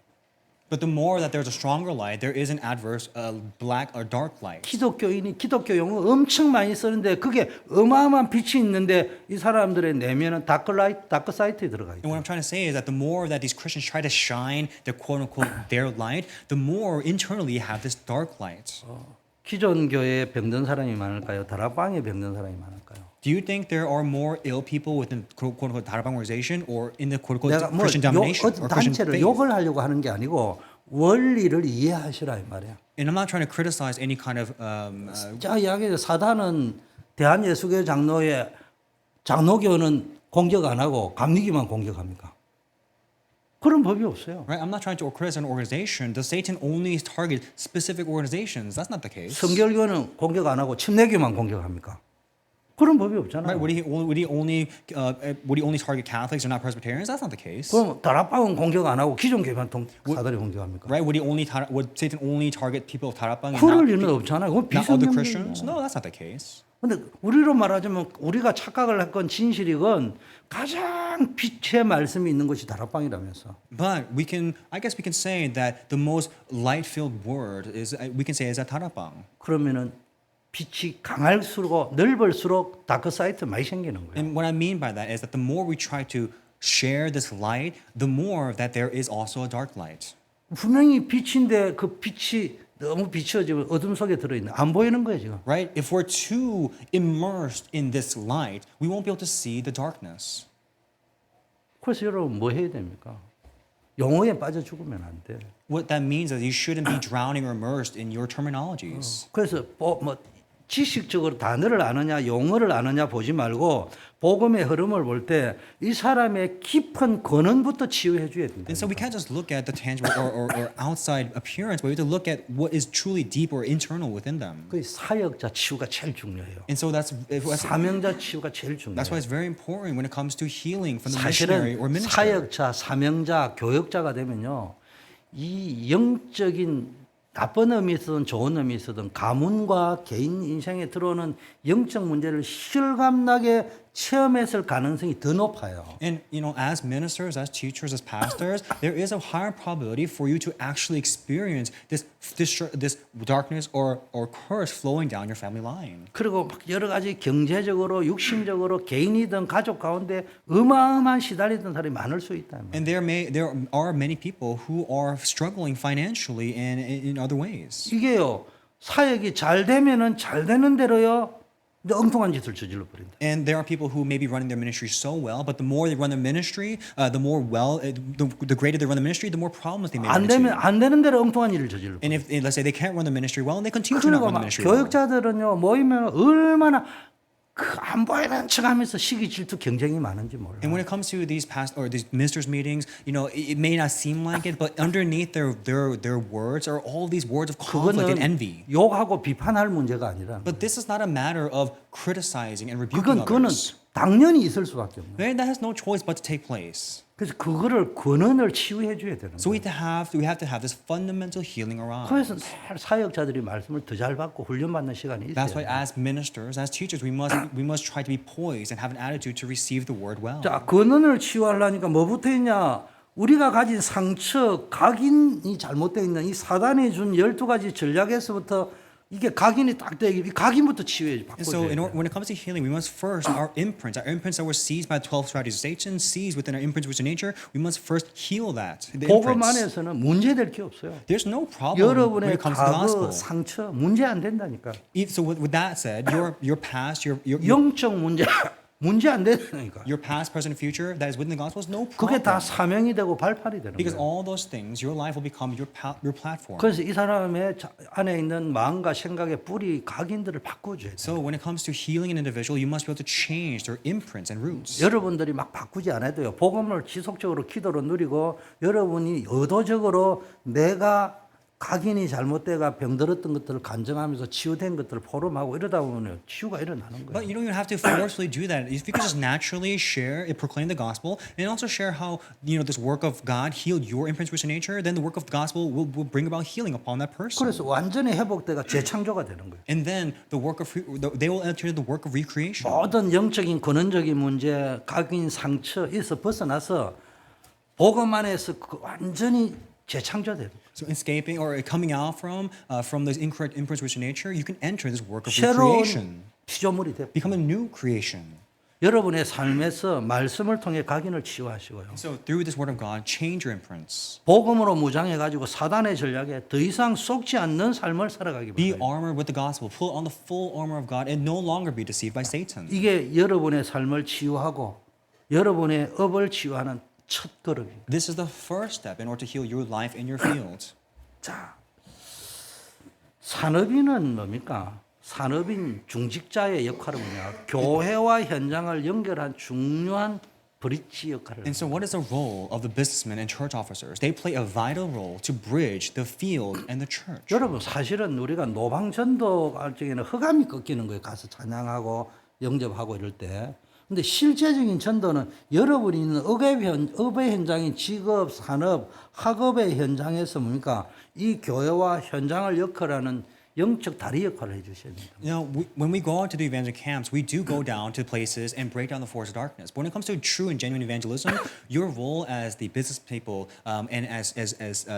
But the more that there's a stronger light, there is an adverse black or dark light. 기독교인이 기독교 용어 엄청 많이 쓰는데 그게 어마어마한 빛이 있는데 이 사람들의 내면은 다크 사이트에 들어가 And what 있다. I'm trying to say is that the more that these Christians try to shine their quote unquote their light, the more internally you have this dark light. 기존 교회에 병든 사람이 많을까요? 다락방에 병든 사람이 많을까요? Do you think there are more ill people within quote unquote Tarapang organization or in the quote unquote 내가 뭐 Christian domination 어떤 or Christian 단체를 faith? 욕을 하려고 하는 게 아니고 원리를 이해하시라 이 말이야. And I'm not trying to criticize any kind of 자 이야기해 사단은 대한예수교 장로교는 공격 안 하고 감리교만 공격합니까? 그런 법이 없어요. right. I'm not trying to criticize an organization. Does Satan only target specific organizations? That's not the case. 성결교는 공격 안 하고 침례교만 공격합니까? 그런 법이 없잖아요. Right? Would he only target Catholics or not Presbyterians? That's not the case. 그럼 다락방은 공격 안 하고 기존 교회만 사단이 공격합니까? Right? Would Satan only target people of Tarapang and 그럴 not, 리는 없잖아요. 그건 not other 비성경적이에요. Christians? No, that's not the case. 근데 우리로 말하자면 우리가 착각을 했건 진실이건 가장 빛의 말씀이 있는 것이 다락방이라면서. But I guess we can say that the most light-filled word we can say is at Tarapang. 그러면은 빛이 강할수록 넓을수록 다크 사이트 많이 생기는 거예요. And what I mean by that is that the more we try to share this light, the more that there is also a dark light. 분명히 빛인데 그 빛이 너무 비춰지면 어둠 속에 들어있는 안 보이는 거예요 지금. Right? If we're too immersed in this light, we won't be able to see the darkness. 그래서 여러분 뭐 해야 됩니까? 용어에 빠져 죽으면 안 돼. What that means is you shouldn't be drowning or immersed in your terminologies. 그래서 뭐 지식적으로 단어를 아느냐 용어를 아느냐 보지 말고 복음의 흐름을 볼 때 이 사람의 깊은 근원부터 치유해 줘야 된다. And so we can't just look at the tangible or outside appearance, but we have to look at what is truly deep or internal within them. 그 사역자 치유가 제일 중요해요. And so that's 사명자 치유가 제일 중요해요. why it's very important when it comes to healing from the missionary or 사실은 minister. 사역자, 사명자, 교역자가 되면요. 이 영적인 나쁜 의미 있든 좋은 의미 있든 가문과 개인 인생에 들어오는 영적 문제를 실감나게 체험했을 가능성이 더 높아요. And as ministers, as teachers, as pastors, there is a higher probability for you to actually experience this darkness or curse flowing down your family line. 그리고 막 여러 가지 경제적으로, 육신적으로 개인이든 가족 가운데 어마어마한 시달리던 사람이 많을 수 있다. And there are many people who are struggling financially and in other ways. 이게요 사역이 잘 되면은 잘 되는 대로요. 근데 엉뚱한 짓을 저질러 버린다. And there are people who may be running their ministry so well, but the more they run their ministry, the greater they run the ministry, the more problems they may run 안 되면 into. 안 되는 대로 엉뚱한 일을 저질러. And if let's say they can't run the ministry well, and they continue to not 그리고 run the 막 ministry well. 교역자들은요 모이면 얼마나 안 보이는 척하면서 시기 질투 경쟁이 많은지 몰라. And when it comes to these these ministers meetings, it may not seem like it, but underneath their words are all these words of conflict and envy. 그거는 욕하고 비판할 문제가 아니라. But this is not a matter of criticizing and rebuking 그거는 others. 당연히 있을 수밖에 없는. That has no choice but to take place. 그래서 그거를 근원을 치유해 줘야 되는 So 거예요. we have to have this fundamental healing around. 그래서 늘 사역자들이 말씀을 더 잘 받고 훈련받는 시간이 That's why, 있어요. as ministers, as teachers, we must try to be poised and have an attitude to receive the word well. 자, 근원을 치유하려니까 뭐부터 있냐? 우리가 가진 상처, 각인이 잘못되어 있는 이 사단이 준 12가지 전략에서부터 이게 각인이 딱 되게 이 각인부터 치유해 And so, 바꿔줘야 돼요. when it comes to healing, we must first our imprints that were seized by the 12 strategies of Satan, seized within our imprints, which are nature. We must first heal that. The 복음 imprints. 안에서는 문제될 게 없어요. There's no problem when 여러분의 it comes to the 과거 gospel. 상처 문제 안 된다니까. So, with that said, your past, your 영적 문제 문제 안 되니까. Your past, present, and future that is within the gospel is no 그게 problem. 다 사명이 되고 발판이 되는 Because 거예요. all those things, your life will become your platform. 그래서 이 사람의 안에 있는 마음과 생각의 뿌리 각인들을 바꿔줘야 돼요. So when it comes to healing an individual, you must be able to change their imprints and roots. 여러분들이 막 바꾸지 않아도요. 복음을 지속적으로 기도로 누리고 여러분이 의도적으로 내가 각인이 잘못돼가 병들었던 것들을 간증하면서 치유된 것들을 포럼하고 이러다 보면 치유가 일어나는 거예요. But you don't even have to forcefully do that. If you could just naturally share, proclaim the gospel, and also share how this work of God healed your imprints with nature, then the work of the gospel will bring about healing upon that person. 그래서 완전히 회복돼가 재창조가 되는 거예요. And then they will enter the work of recreation. 모든 영적인 근원적인 문제, 각인 상처 에서 벗어나서 복음 안에서 완전히 재창조돼요. So escaping or coming out from those incorrect imprints with nature, you can enter this work of 새로운 recreation, 피조물이 돼요. become a new creation. 여러분의 삶에서 말씀을 통해 각인을 치유하시고요. So through this word of God, change your imprints. 복음으로 무장해 가지고 사단의 전략에 더 이상 속지 않는 삶을 살아가기 Be 바랍니다. armored with the gospel, put on the full armor of God, and no longer be deceived by Satan. 이게 여러분의 삶을 치유하고 여러분의 업을 치유하는 첫 걸음입니다. This is the first step in order to heal your life in your field. 자, 산업인은 뭡니까? 산업인 중직자의 역할은 뭐냐? 교회와 현장을 연결한 중요한 브릿지 역할을. And so what is the role of the businessmen and church officers? They play a vital role to bridge the field and the church. 여러분 사실은 우리가 노방전도 할 적에는 허감이 꺾이는 거예요. 가서 찬양하고 영접하고 이럴 때. 근데 실제적인 전도는 여러분이 있는 업의 현장인 직업, 산업, 학업의 현장에서 뭡니까? 이 교회와 현장을 역할하는 영적 다리 역할을 해주셔야 됩니다. When we go out to the evangel camps, we do go down to places and break down the force of darkness. But when it comes to true and genuine evangelism, your role as the business people and as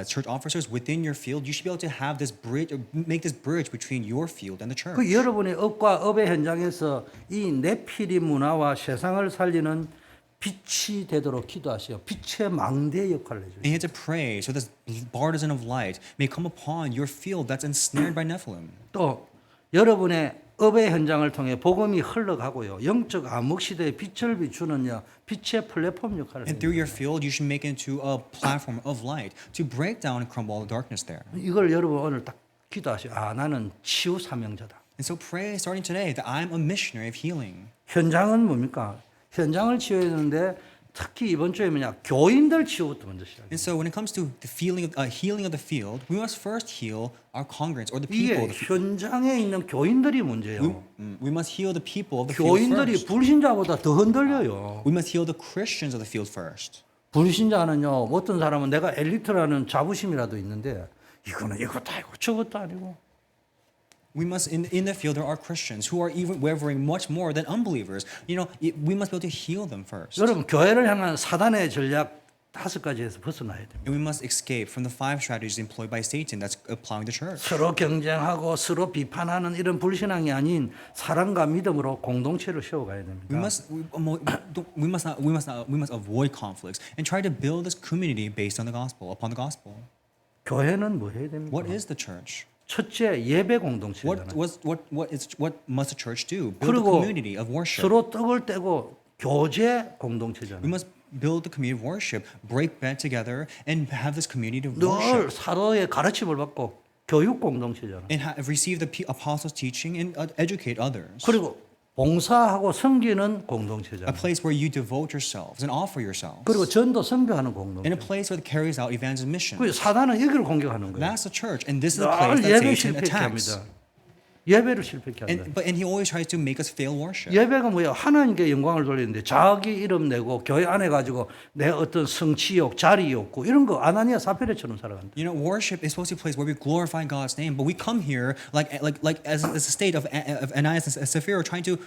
church officers within your field, you should be able to have this bridge, make this bridge between your field and the church. 그 여러분의 업과 업의 현장에서 이 네피림 문화와 세상을 살리는 빛이 되도록 기도하시오. 빛의 망대 역할을 해주세요. And you have to pray so this partisan of light may come upon your field that's ensnared by Nephilim. 또 여러분의 업의 현장을 통해 복음이 흘러가고요. 영적 암흑 시대의 빛을 비추는요. 빛의 플랫폼 역할을 And 해요. through your field, you should make it into a platform of light to break down and crumble all the darkness there. 이걸 여러분 오늘 딱 기도하시오. 아, 나는 치유 사명자다. And so pray starting today that I'm a missionary of healing. 현장은 뭡니까? 현장을 치유해야 되는데 특히 이번 주에 뭐냐? 교인들 치유부터 먼저 시작해요. And so when it comes to the healing of the field, we must first heal our congregants or the 이게 people. 현장에 있는 교인들이 문제예요. We must heal the people of the field 교인들이 first. 불신자보다 더 흔들려요. We must heal the Christians of the field first. 불신자는요. 어떤 사람은 내가 엘리트라는 자부심이라도 있는데 이거는 이것도 아니고 저것도 아니고. We must in the field there are Christians who are even wavering much more than unbelievers. We must be able to heal them first. 여러분 교회를 향한 사단의 전략 5가지에서 벗어나야 됩니다. And we must escape from the 5 strategies employed by Satan that's applying the church. 서로 경쟁하고 서로 비판하는 이런 불신앙이 아닌 사랑과 믿음으로 공동체를 세워가야 됩니다. We must avoid conflicts and try to build this community based on the gospel, upon the gospel. 교회는 뭐 해야 됩니까? What is the church? 첫째 예배 공동체잖아요. What must the church do? Build a 그리고 community of worship. 서로 떡을 떼고 교제 We 공동체잖아요. must build the community of worship, break bread together, and have this community of 늘 worship, 사도의 가르침을 받고 교육 공동체잖아요. and receive the apostles' teaching and educate others. 그리고 봉사하고 섬기는 A 공동체잖아요. place where you devote yourselves and offer yourselves. 그리고 전도 선교하는 In 공동체. a place where it carries out evangelism mission. 그 사단은 여기를 공격하는 거예요. That's the church, and this is the 늘 place that 예배 Satan 실패케 attacks. 합니다. 예배를 실패케 한다. And he always tries to make us fail worship. 예배가 뭐야? 하나님께 영광을 돌리는데 자기 이름 내고 교회 안에 가지고 내 어떤 성취욕, 자리욕구 이런 거 아나니아 사피라처럼 살아간다. Worship is supposed to be a place where we glorify God's name, but we come here like as a state of Ananias and Sapphira, trying to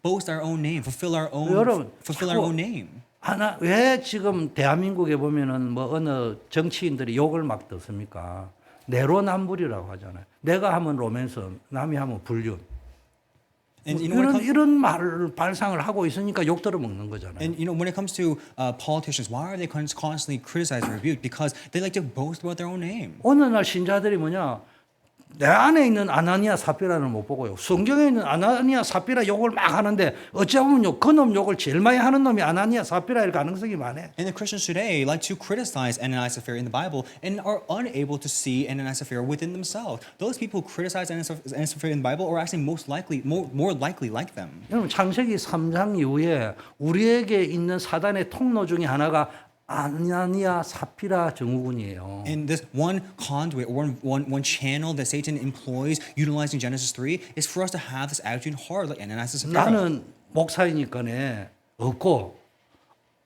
boast our own name, fulfill our 여러분, own name. 하나 왜 지금 대한민국에 보면은 뭐 어느 정치인들이 욕을 막 듣습니까? 내로남불이라고 하잖아요. 내가 하면 로맨스, 남이 하면 불륜. And 이런 말을 발상을 하고 있으니까 욕 들어 먹는 거잖아요. And when it comes to politicians, why are they constantly criticized and rebuked? Because they like to boast about their own name. 어느 날 신자들이 뭐냐? 내 안에 있는 아나니아 삽비라는 못 보고요. 성경에 있는 아나니아 삽비라 욕을 막 하는데 어찌보면요 그놈 욕을 제일 많이 하는 놈이 아나니아 삽비라일 가능성이 많아요. And the Christians today like to criticize Ananias and Sapphira in the Bible and are unable to see Ananias and Sapphira within themselves. Those people who criticize Ananias and Sapphira in the Bible are actually more likely like them. 여러분 창세기 3장 이후에 우리에게 있는 사단의 통로 중에 하나가 아나니아 삽비라 증후군이에요. And this one conduit, one channel that Satan employs utilizing Genesis 3 is for us to have this attitude hard like Ananias and Sapphira. 나는 목사이니까네 없고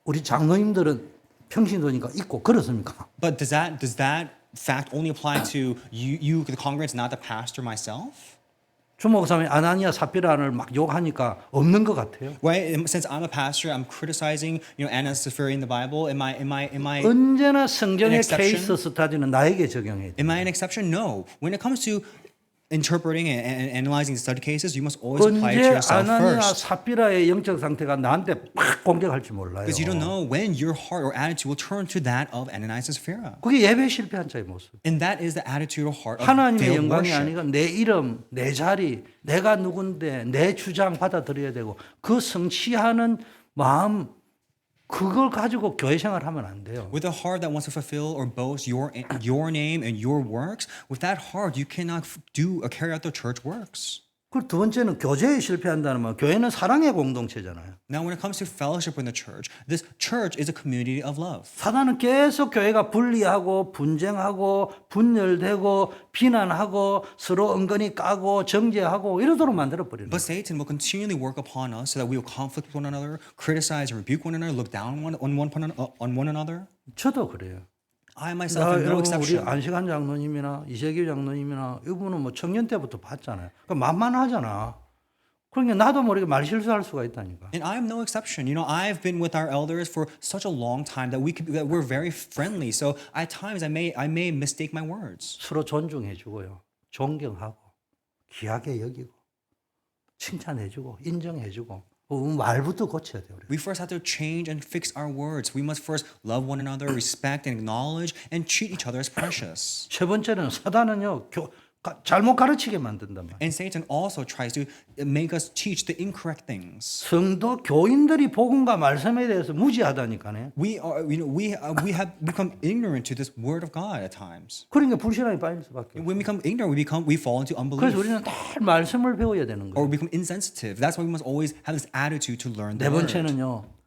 우리 장로님들은 평신도니까 있고 그렇습니까? But does that fact only apply to you the congregants, not the pastor myself? 주 목사님이 아나니아 삽비라를 막 욕하니까 없는 것 같아요. Right? Since I'm a pastor, I'm criticizing, Ananias and Sapphira in the Bible. Am I 언제나 성경의 An exception? 케이스 스타디는 나에게 적용해야 돼요. am I an exception? No. When it comes to interpreting and analyzing the study cases, you must always apply it to 언제 yourself 아나니아 first. 삽비라의 영적 상태가 나한테 팍 공격할지 몰라요. Because you don't know when your heart or attitude will turn to that of Ananias and Sapphira. 그게 예배 실패한 자의 모습. And that is the attitude or heart of 하나님의 failed 영광이 worship. 아니고 내 이름, 내 자리, 내가 누군데 내 주장 받아들여야 되고 그 성취하는 마음 그걸 가지고 교회 생활하면 안 돼요. With a heart that wants to fulfill or boast your name and your works, with that heart you cannot do or carry out the church works. 그리고 두 번째는 교제에 실패한다는 말. 교회는 사랑의 공동체잖아요. Now, when it comes to fellowship in the church, this church is a community of love. 사단은 계속 교회가 분리하고 분쟁하고 분열되고 비난하고 서로 은근히 까고 정죄하고 이러도록 만들어 버리는 But 거예요. Satan will continually work upon us so that we will conflict with one another, criticize and rebuke one another, look down on one another. 저도 그래요. I myself am no 여러분 우리 exception. 안식환 장로님이나 이세규 장로님이나 이분은 뭐 청년 때부터 봤잖아요. 그러니까 만만하잖아. 그러니까 나도 모르게 말 실수할 수가 있다니까. And I am no exception. I've been with our elders for such a long time that we're very friendly. So at times I may mistake my words. 서로 존중해주고요, 존경하고 귀하게 여기고 칭찬해주고 인정해주고 말부터 고쳐야 돼요. We first have to change and fix our words. We must first love one another, respect and acknowledge, and treat each other as precious. 세 번째는 사단은요 잘못 가르치게 만든단 말이에요. And Satan also tries to make us teach the incorrect things. 성도 교인들이 복음과 말씀에 대해서 무지하다니까요. We have become ignorant to this word of God at times. 그러니까 불신앙에 빠질 수밖에 없어요. When we become ignorant, we fall into 그래서 unbelief 우리는 늘 말씀을 배워야 되는 or 거예요. become insensitive. That's why we must always have this attitude to learn 네 the word. 번째는요.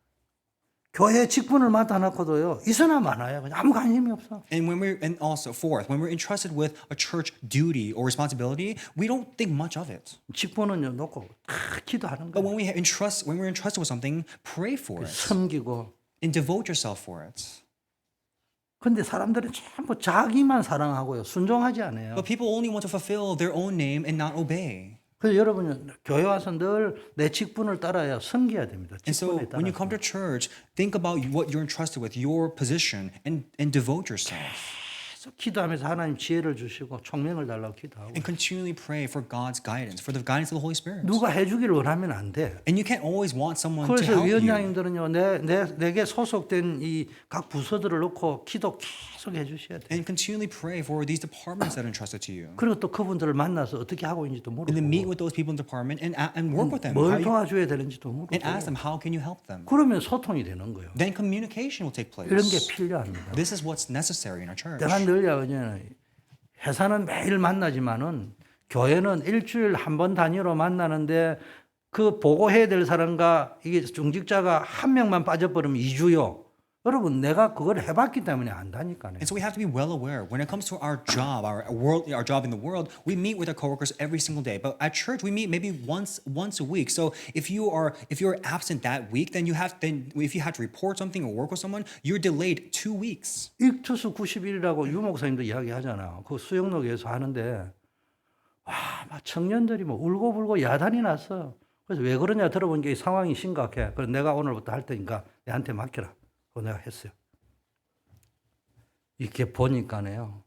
교회 직분을 맡아놓고도요. 있으나 마나요. 그냥 아무 관심이 없어. And also fourth, when we're entrusted with a church duty or responsibility, we don't think much of it. 직분은요 놓고 다 기도하는 But 거예요. when we're entrusted with something, pray for it 섬기고. and devote yourself for it. 근데 사람들은 전부 자기만 사랑하고요. 순종하지 않아요. But people only want to fulfill their own name and not obey. 그래서 여러분은 교회 와서 늘 내 직분을 따라야 섬겨야 됩니다. And so 직분에 when you come 따라서. to church, think about what you're entrusted with, your position, and devote yourself. 계속 기도하면서 하나님 지혜를 주시고 총명을 달라고 기도하고. And continually pray for God's guidance, for the guidance of the Holy Spirit. 누가 해주기를 원하면 안 돼. And you can't always want someone to 그래서 help you. 위원장님들은요, 내게 소속된 이 각 부서들을 놓고 기도 계속 해주셔야 돼. And continually pray for these departments that are entrusted to you. 그리고 또 그분들을 만나서 어떻게 하고 있는지도 And then meet 물어보고, with those people in the department and work with them. 뭘 도와줘야 되는지도 And ask 물어보고. them, how can you help them? 그러면 소통이 되는 거예요. Then communication will take place. 이런 게 필요합니다. This is what's necessary in our church. 내가 늘 이야기하잖아요. 회사는 매일 만나지만은 교회는 일주일 한 번 단위로 만나는데 그 보고해야 될 사람과 이게 중직자가 한 명만 빠져버리면 2주요. 여러분 내가 그걸 해봤기 때문에 안다니까요. And so we have to be well aware when it comes to our job, our job in the world. We meet with our coworkers every single day, but at church we meet maybe once a week. So if you're absent that week, then if you have to report something or work with someone, you're delayed 2 weeks. 익투스 90일이라고 유 목사님도 이야기하잖아요. 그 수영록에서 하는데 와, 막 청년들이 뭐 울고불고 야단이 났어요. 그래서 왜 그러냐 들어보니까 이 상황이 심각해. 그래서 내가 오늘부터 할 테니까 내한테 맡겨라. 그거 내가 했어요. 이렇게 보니까네요.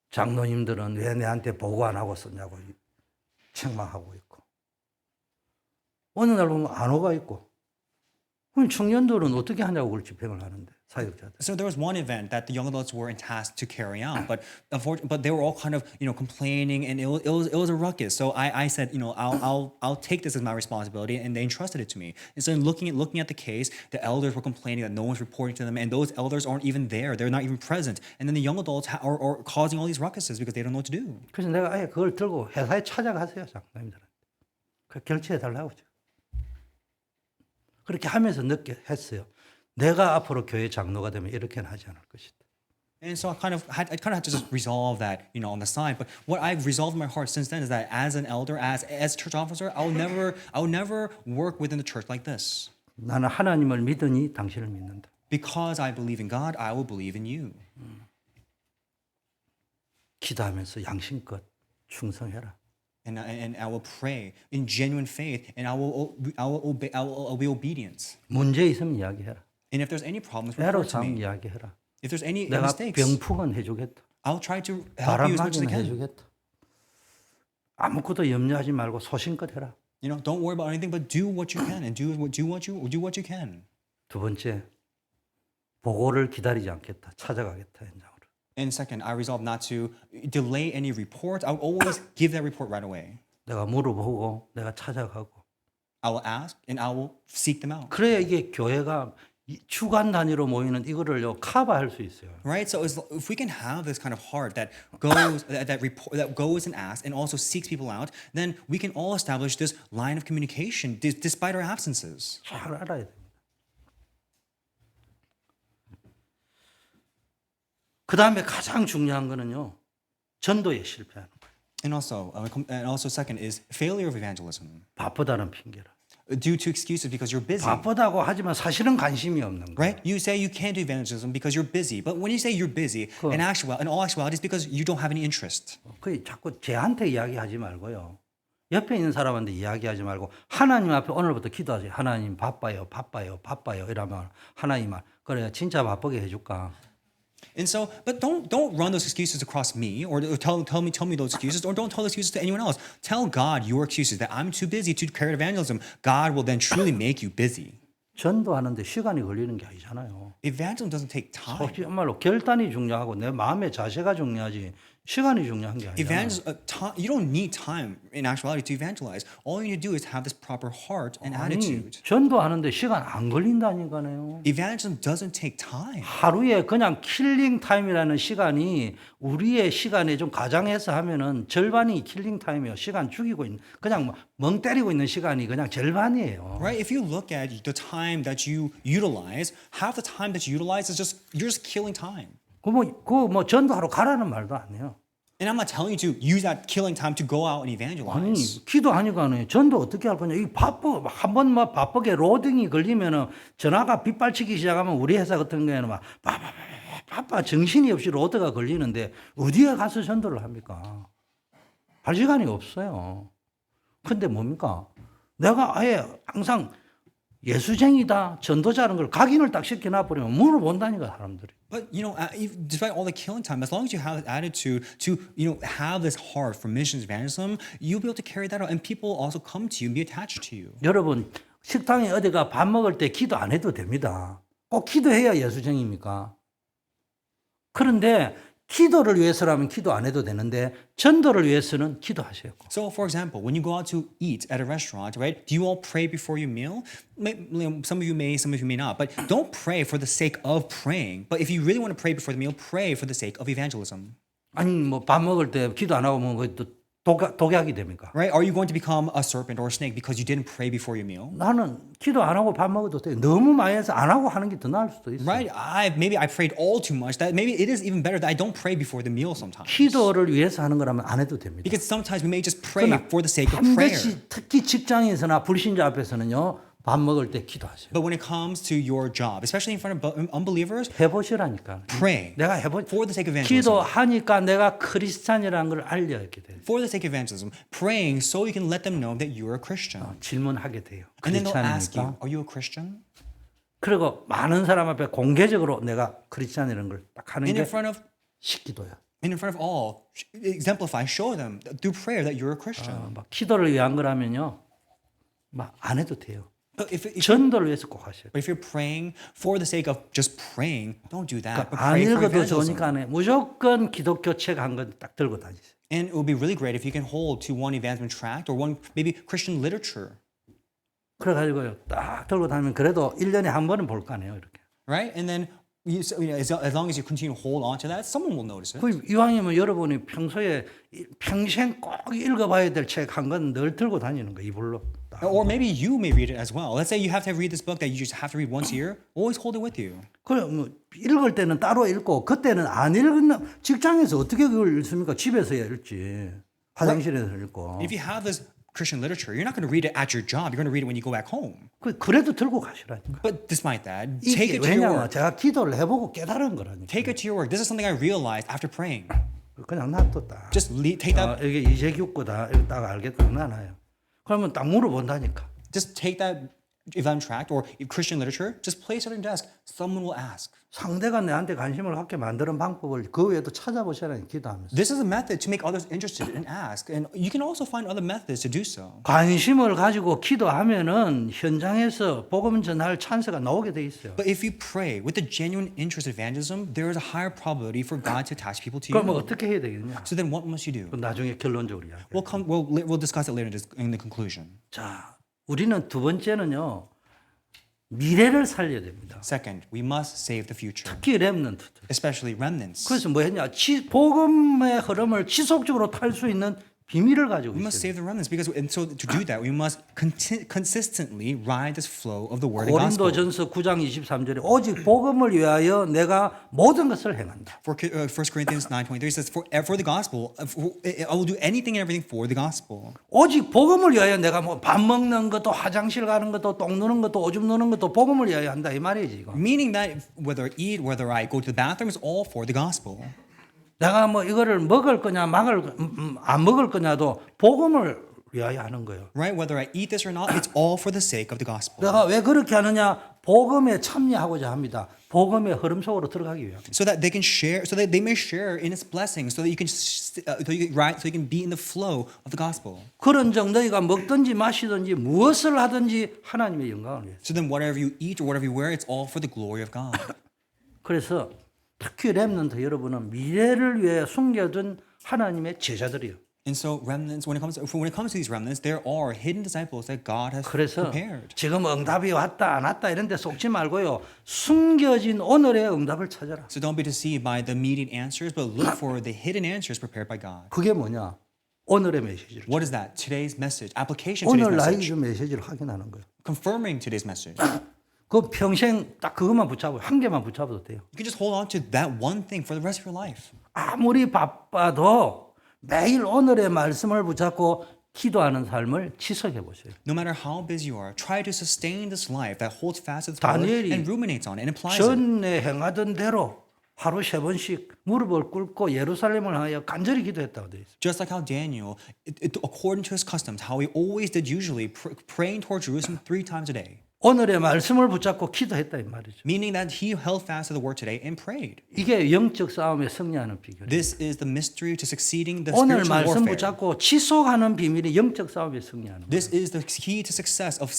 장로님들은 왜 내한테 보고 안 하고 썼냐고 책망하고 있고. 어느 날 보면 안 오가 있고. 그럼 청년들은 어떻게 하냐고 그걸 집행을 하는데. 사역자들. So there was one event that the young adults were tasked to carry out, but they were all kind of complaining, and it was a ruckus. So I said, I'll take this as my responsibility, and they entrusted it to me. And so looking at the case, the elders were complaining that no one's reporting to them, and those elders aren't even there; they're not even present. And then the young adults are causing all these ruckuses because they don't know what to do. 그래서 내가 아예 그걸 들고 회사에 찾아가세요, 장로님들은. 그 결치해 달라고. 그렇게 하면서 했어요. 내가 앞으로 교회 장로가 되면 이렇게는 하지 않을 것이다. And so I kind of had to just resolve that, on the side. But what I've resolved in my heart since then is that as an elder, as church officer, I will never work within the church like this. 나는 하나님을 믿으니 당신을 믿는다. Because I believe in God, I will believe in you. 기도하면서 양심껏 충성해라. And I will pray in genuine faith, and I will be obedient. 문제 있으면 이야기해라. And if there's any problems, report to 애로사항 me. 이야기해라. If there's any 내가 mistakes, 병풍은 해주겠다. I'll try to help you as much as I 바람막이는 can. 해주겠다. 아무것도 염려하지 말고 소신껏 해라. Don't worry about anything, but do what you can, and do what you can. 두 번째, 보고를 기다리지 않겠다. 찾아가겠다 현장으로. And second, I resolve not to delay any report. I will always give that report right away. 내가 물어보고 내가 찾아가고. I will ask and I will seek them out. 그래야 이게 교회가 주간 단위로 모이는 이거를요 커버할 수 있어요. Right. So if we can have this kind of heart that goes that goes and asks and also seeks people out, then we can all establish this line of communication despite our absences. 잘 알아야 됩니다. 그 다음에 가장 중요한 거는요 전도에 실패하는 거예요. And also second is failure of evangelism 바쁘다는 핑계라. due to excuses because you're busy. 바쁘다고 하지만 사실은 관심이 없는 거예요. Right? You say you can't do evangelism because you're busy, but when you say you're busy, in all actuality, it's because you don't have any interest. 그 자꾸 쟤한테 이야기하지 말고요. 옆에 있는 사람한테 이야기하지 말고 하나님 앞에 오늘부터 기도하세요. 하나님 바빠요, 이러면 하나님 말 그래 진짜 바쁘게 해줄까? And so, but don't run those excuses across me, or tell me those excuses, or don't tell those excuses to anyone else. Tell God your excuses that I'm too busy to carry out evangelism. God will then truly make you busy. 전도하는데 시간이 걸리는 게 아니잖아요. Evangelism doesn't take time. 정말로 결단이 중요하고 내 마음의 자세가 중요하지 시간이 중요한 게 아니잖아요. You don't need time in actuality to evangelize. All you need to do is have this proper heart and attitude. 전도하는데 시간 안 걸린다니까요. Evangelism doesn't take time. 하루에 그냥 킬링 타임이라는 시간이 우리의 시간에 좀 가장해서 하면은 절반이 킬링 타임이에요. 시간 죽이고 있는 그냥 멍 때리고 있는 시간이 그냥 절반이에요. Right? If you look at the time that you utilize, half the time that you utilize is you're just killing time. 뭐 전도하러 가라는 말도 안 해요. And I'm not telling you to use that killing time to go out and 아니 evangelize. 기도하니까는 전도 어떻게 할 거냐? 이 한번 뭐 바쁘게 로딩이 걸리면은 전화가 빗발치기 시작하면 우리 회사 같은 경우에는 막 바빠 정신이 없이 로드가 걸리는데 어디에 가서 전도를 합니까? 할 시간이 없어요. 근데 뭡니까? 내가 아예 항상 예수쟁이다, 전도자라는 걸 각인을 딱 시켜놔버리면 물어본다니까 사람들이. But despite all the killing time, as long as you have the attitude to have this heart for missions evangelism, you'll be able to carry that out, and people will also come to you and be attached to you. 여러분 식당에 어디가 밥 먹을 때 기도 안 해도 됩니다. 꼭 기도해야 예수쟁입니까? 그런데 기도를 위해서라면 기도 안 해도 되는데 전도를 위해서는 기도하셔야 해요. So, for example, when you go out to eat at a restaurant, right? Do you all pray before your meal? Some of you may, some of you may not. But don't pray for the sake of praying. But if you really want to pray before the meal, pray for the sake of evangelism. 아니 뭐 밥 먹을 때 기도 안 하고 먹으면 또 독약이 됩니까? Right? Are you going to become a serpent or a snake because you didn't pray before your meal? 나는 기도 안 하고 밥 먹어도 돼. 너무 많이 해서 안 하고 하는 게 더 나을 수도 있어요. Right? Maybe I prayed all too much. That maybe it is even better that I don't pray before the meal sometimes. 기도를 위해서 하는 거라면 안 해도 됩니다. Because sometimes we may just pray for the sake of prayer. 반드시 특히 직장에서나 불신자 앞에서는요. 밥 먹을 때 기도하세요. But when it comes to your job, especially in front of unbelievers, 해보시라니까. pray 내가 for the sake of evangelism. 기도하니까 내가 크리스찬이라는 걸 알려야게 돼요. For the sake of evangelism, praying so you can let them know that you're a Christian. 질문하게 돼요. And then they'll ask you, 크리스찬입니까? are you a Christian? 그리고 많은 사람 앞에 공개적으로 내가 크리스찬이라는 걸 딱 하는 And 게 in front of 식기도야. and in front of all, exemplify, show them through prayer that you're a Christian. 막 기도를 위한 거라면요, 막 안 해도 돼요. 전도를 위해서 꼭 하셔야 돼요. But if you're praying for the sake of just praying, don't do that. But 안 pray for 읽어도 evangelism. 좋으니까 무조건 기독교 책 한 권 딱 들고 다니세요. And it would be really great if you can hold to one evangelism tract or one maybe Christian literature, 그래가지고요 딱 들고 다니면 그래도 1년에 한 번은 볼 거 아니에요 이렇게. right? And then as long as you continue to hold on to that, someone will notice it. 그 이왕이면 여러분이 평소에 평생 꼭 읽어봐야 될 책 한 권 늘 들고 다니는 거 이불로. 딱. Or maybe you may read it as well. Let's say you have to read this book that you just have to read once a year. Always hold it with you. 그럼 뭐 읽을 때는 따로 읽고 그때는 안 읽는 직장에서 어떻게 그걸 읽습니까? 집에서 읽지. 화장실에서 읽고. If you have this Christian literature, you're not going to read it at your job. You're going to read it when you go back home. 그래도 들고 가시라니까. But despite that, take 이게 it to your 왜냐면 work. 제가 기도를 해보고 깨달은 거라니까. Take it to your work. This is something I realized after praying. 그냥 놔뒀다. Just take that. 이게 이재규거다. 이거 딱 알겠다. 나나요. 그러면 딱 물어본다니까. Just take that event tract or Christian literature. Just place it on your desk. Someone will ask. 상대가 내한테 관심을 갖게 만드는 방법을 그 외에도 찾아보시라니 기도하면서. This is a method to make others interested and ask. And you can also find other methods to do so. 관심을 가지고 기도하면은 현장에서 복음 전할 찬스가 나오게 돼 있어요. But if you pray with a genuine interest in evangelism, there is a higher probability for God to attach people to 그럼 you. 어떻게 해야 되겠냐? So then what must you do? 나중에 결론적으로 이야기. We'll discuss it later in the conclusion. 자, 우리는 두 번째는요. 미래를 살려야 됩니다. Second, we must save the future, 특히 렘넌트들. especially remnants. 그래서 뭐 했냐? 복음의 흐름을 지속적으로 탈 수 있는 비밀을 가지고 We must 있어요. save the remnants because, and so to do that, we must consistently ride this flow of the word and gospel. 고린도전서 9장 23절에 오직 복음을 위하여 내가 모든 것을 행한다. For 1 Corinthians 9:23 says, for the gospel, I will do anything and everything for the gospel. 오직 복음을 위하여 내가 뭐 밥 먹는 것도 화장실 가는 것도 똥 누는 것도 오줌 누는 것도 복음을 위하여 한다 이 말이지 이거. Meaning that whether I eat, whether I go to the bathroom, is all for the gospel. 내가 뭐 이거를 먹을 거냐 안 먹을 거냐도 복음을 위하여 하는 거예요. Right? Whether I eat this or not, it's all for the sake of the gospel. 내가 왜 그렇게 하느냐? 복음에 참여하고자 합니다. 복음의 흐름 속으로 들어가기 위함. So that they can share, so that they may share in its blessings, so that you can, so you can be in the flow of the gospel. 그런즉 너희가 먹든지 마시든지 무엇을 하든지 하나님의 영광을 위해서. So then whatever you eat or whatever you wear, it's all for the glory of God. 그래서 특히 렘넌트 여러분은 미래를 위해 숨겨둔 하나님의 제자들이요. And so remnants, when it comes to these remnants, there are hidden disciples that God has 그래서 prepared. 지금 응답이 왔다 안 왔다 이런 데 속지 말고요. 숨겨진 오늘의 응답을 찾아라. So don't be deceived by the immediate answers, but look for the hidden answers prepared by God. 그게 뭐냐? 오늘의 메시지를. What is that? Today's message, application of today's 오늘 나에게 message, 준 메시지를 확인하는 거예요. confirming today's message. 그 평생 딱 그것만 붙잡고 한 개만 붙잡아도 돼요. You can just hold on to that one thing for the rest of your life. 아무리 바빠도 매일 오늘의 말씀을 붙잡고 기도하는 삶을 지속해 보세요. No matter how busy you are, try to sustain this life that holds fast to the word 다니엘이 and ruminates on it and applies it. 전에 행하던 대로 하루 3번씩 무릎을 꿇고 예루살렘을 하여 간절히 기도했다고 되어 있어요. Just like how Daniel, according to his customs, how he always did usually, praying toward Jerusalem 3 times a day. 오늘의 말씀을 붙잡고 기도했다 이 말이죠. Meaning that he held fast to the word today and prayed. 이게 영적 싸움에 승리하는 비결이에요. This is the mystery to succeeding the 오늘 spiritual 말씀 warfare. 붙잡고 지속하는 비밀이 영적 싸움에 승리하는 거예요. This is the key to success of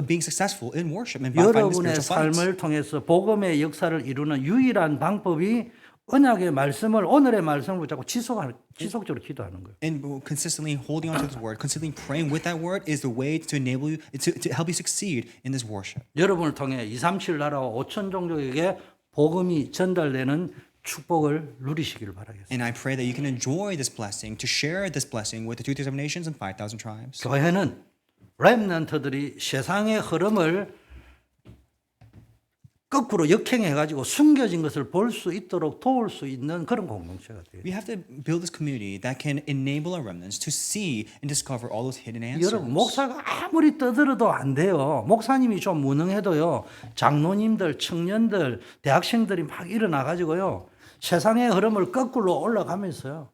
being successful in worship and fighting the 여러분의 spiritual fights. 삶을 통해서 복음의 역사를 이루는 유일한 방법이 언약의 말씀을 오늘의 말씀을 붙잡고 지속적으로 기도하는 거예요. And consistently holding on to this word, consistently praying with that word is the way to enable you to help you succeed in this worship. 여러분을 통해 237 나라와 5천 종족에게 복음이 전달되는 축복을 누리시기를 바라겠습니다. And I pray that you can enjoy this blessing, to share this blessing with the 237 nations and 5,000 tribes. 교회는 렘넌트들이 세상의 흐름을 거꾸로 역행해가지고 숨겨진 것을 볼 수 있도록 도울 수 있는 그런 공동체가 돼요. We have to build this community that can enable our remnants to see and discover all those hidden answers. 여러분 목사가 아무리 떠들어도 안 돼요. 목사님이 좀 무능해도요. 장로님들, 청년들, 대학생들이 막 일어나가지고요. 세상의 흐름을 거꾸로 올라가면서요.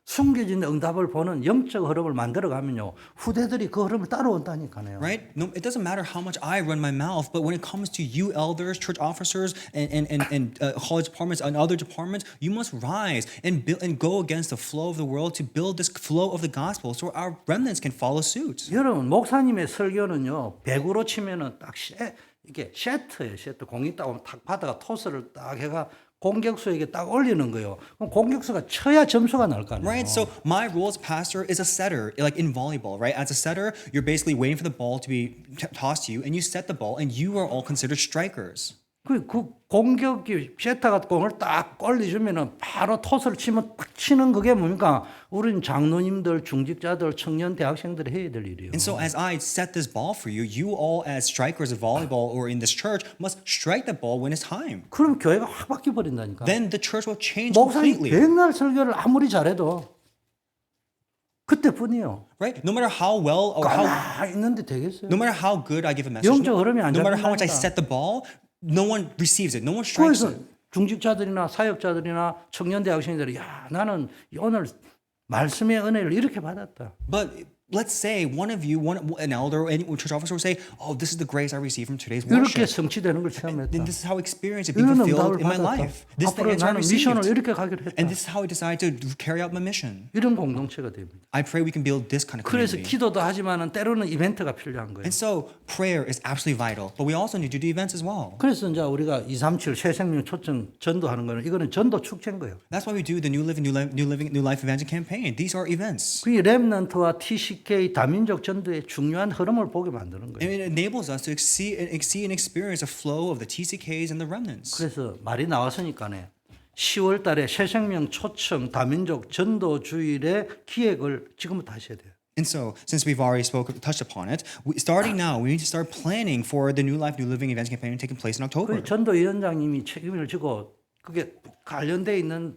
숨겨진 응답을 보는 영적 흐름을 만들어가면요 후대들이 그 흐름을 따라온다니까요. Right? No, it doesn't matter how much I run my mouth, but when it comes to you elders, church officers, and college departments and other departments, you must rise and build and go against the flow of the world to build this flow of the gospel, so our remnants can follow suit. 여러분 목사님의 설교는요 배구로 치면은 딱 이게 세트예요. 세트 공이 딱 오면 탁 받아가 토스를 딱 해가 공격수에게 딱 올리는 거예요. 그럼 공격수가 쳐야 점수가 날 거 아니에요. Right, so my role as pastor is a setter, like in volleyball, right? As a setter, you're basically waiting for the ball to be tossed to you, and you set the ball, and you are all considered strikers. 그 공격이 세타가 공을 딱 올려주면은 바로 토스를 치면 딱 치는 그게 뭡니까? 우리는 장로님들, 중직자들, 청년 대학생들이 해야 될 일이에요. And so as I set this ball for you, you all as strikers of volleyball or in this church must strike the ball when it's time. 그럼 교회가 확 바뀌어 버린다니까. Then the church will change 목사님 completely. 백날 설교를 아무리 잘해도 그때뿐이요. Right? No matter how well or how 가만히 있는데 되겠어요? no matter how good I give a message, 영적 흐름이 안 no matter how much I 잡힌다니까. set the ball, no one receives it. No one strikes 그래서 it. 중직자들이나 사역자들이나 청년 대학생들이 야 나는 오늘 말씀의 은혜를 이렇게 받았다. But let's say one of you, an elder or any church officer will say, "Oh, this is the grace I received from today's 이렇게 worship." 성취되는 걸 체험했다. Then this is how I experienced it being 이런 fulfilled 응답을 in my 받았다. life. This 앞으로 thing I 나는 미션을 received. 이렇게 가기로 했다. And this is how I decided to carry out my mission. 이런 공동체가 됩니다. I pray we can build this kind of 그래서 community. 기도도 하지만은 때로는 이벤트가 필요한 거예요. And so prayer is absolutely vital, but we also need to do events as well. 그래서 이제 우리가 237 새생명 초청 전도하는 거는 이거는 전도 축제인 거예요. That's why we do the New Life Evangel campaign. These are events. 그 렘넌트와 TCK 다민족 전도의 중요한 흐름을 보게 만드는 거예요. And it enables us to see and experience a flow of the TCKs and the remnants. 그래서 말이 나왔으니까네. 10월 달에 새생명 초청 다민족 전도 주일의 기획을 지금부터 하셔야 돼요. And so, since we've already touched upon it, starting now, we need to start planning for the New Life, New Living Evangel campaign taking place in October. 그 전도위원장님이 책임을 지고 그게 관련돼 있는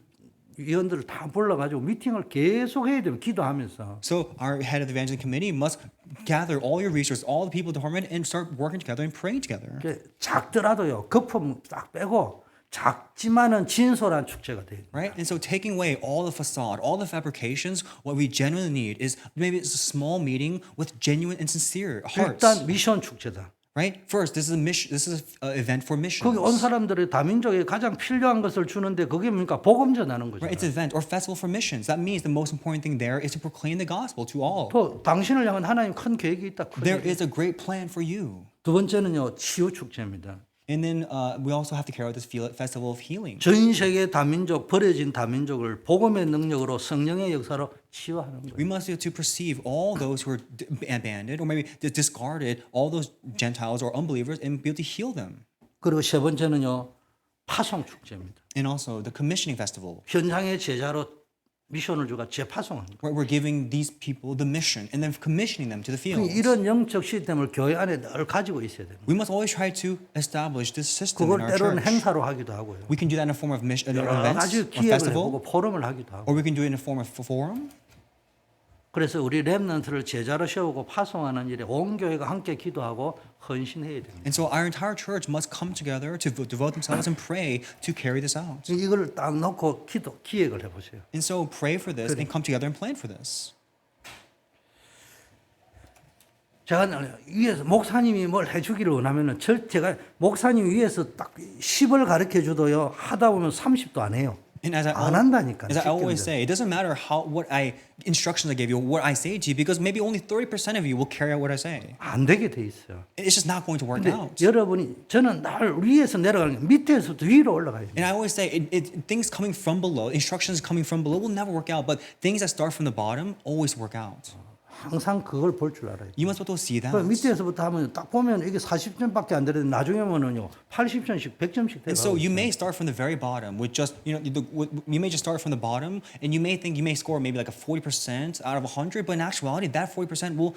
위원들을 다 불러가지고 미팅을 계속 해야 돼요. 기도하면서. So, our head of the Evangel Committee must gather all your resources, all the people department, and start working together and praying together. 작더라도요. 거품 딱 빼고 작지만은 진솔한 축제가 돼요. Right? And so taking away all the facade, all the fabrications, what we genuinely need is maybe it's a small meeting with genuine and sincere hearts. 일단 미션 축제다. Right? First, this is a mission. This is an event for missions. 거기 온 사람들이 다민족에 가장 필요한 것을 주는데 그게 뭡니까? 복음 전하는 거죠. Right? It's an event or festival for missions. That means the most important thing there is to proclaim the gospel to all. 또 당신을 향한 하나님 큰 계획이 있다. 큰 There 계획. is a great plan for you. 두 번째는요. 치유 축제입니다. And then we also have to carry out this festival of healing. 전 세계 다민족 버려진 다민족을 복음의 능력으로 성령의 역사로 치유하는 거예요. We must be able to perceive all those who are abandoned or maybe discarded, all those Gentiles or unbelievers, and be able to heal them. 그리고 세 번째는요. 파송 축제입니다. And also the commissioning festival, 현장의 제자로 미션을 주가 재파송하는 거예요. where we're giving these people the mission and then commissioning them to the fields. 이런 영적 시스템을 교회 안에 늘 가지고 있어야 됩니다. We must always try to establish this system in 그걸 our 때로는 church. 행사로 하기도 하고요. We can do that in a form of 여러 events 가지 or 기획을 festival, 해보고 포럼을 하기도 하고. or we can do it in a form of forum. 그래서 우리 렘넌트를 제자로 세우고 파송하는 일에 온 교회가 함께 기도하고 헌신해야 됩니다. And so our entire church must come together to devote themselves and pray to carry this out. 이걸 딱 놓고 기획을 해보세요. And so pray for this and come together and plan for this. 제가 위에서 목사님이 뭘 해주기를 원하면은 제가 목사님 위에서 딱 10을 가르쳐 줘도요 하다 보면 30도 안 해요. And as 안 한다니까. as I always 시키는데. say, it doesn't matter what instructions I give you, what I say to you, because maybe only 30% of you will carry out what I say. 안 되게 돼 있어요. It's just not going to work 근데 out. 여러분이 저는 날 위에서 내려가는 게 밑에서부터 위로 올라가요. And I always say, things coming from below, instructions coming from below will never work out, but things that start from the bottom always work out. 항상 그걸 볼 줄 알아요. You must be able to see that. 그 밑에서부터 하면 딱 보면 이게 40점밖에 안 되는데 나중에 보면은요 80점씩 100점씩 And so 돼요. you may start from the very bottom with just, you may just start from the bottom and you may think you may score maybe like a 40% out of 100, but in actuality, that 40% will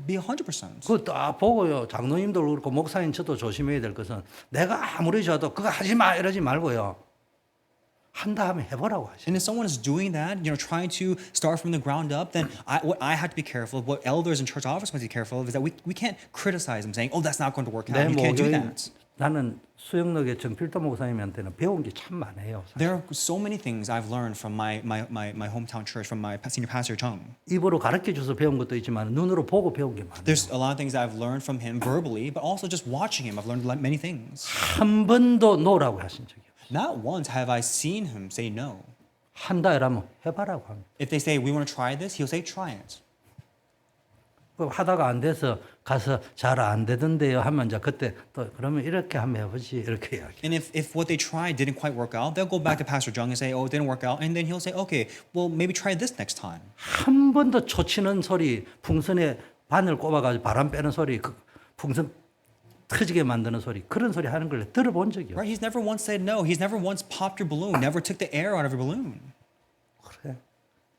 be 100%. 그거 딱 보고요 장로님도 그렇고 목사님 저도 조심해야 될 것은 내가 아무리 져도 그거 하지 마 이러지 말고요 한 다음에 해보라고 하시죠. And if someone is doing that, trying to start from the ground up, then what I have to be careful of, what elders and church officers must be careful of, is that we can't criticize them saying, oh, that's not going to work out. 내 You can't do 목요일 that. 나는 수영록의 정필도 목사님한테는 배운 게 참 많아요. There are so many things I've learned from my hometown church, from my senior pastor Chung. 입으로 가르쳐 줘서 배운 것도 있지만 눈으로 보고 배운 게 많아요. There's a lot of things I've learned from him verbally, but also just watching him, I've learned many things. 한 번도 노라고 하신 적이 없어요. Not once have I seen him say no. 한다 이러면 해봐라고 합니다. If they say we want to try this, he'll say try it. 그 하다가 안 돼서 가서 잘 안 되던데요 하면 이제 그때 또 그러면 이렇게 한번 해보지 이렇게 이야기. And if what they tried didn't quite work out, they'll go back to Pastor Jung and say, oh, it didn't work out. And then he'll say, okay, well, maybe try this next time. 한 번도 초치는 소리, 풍선에 바늘 꼽아가지고 바람 빼는 소리, 그 풍선 터지게 만드는 소리 그런 소리 하는 걸 들어본 적이 없어요. Right? He's never once said no. He's never once popped your balloon, never took the air out of your balloon. 그래.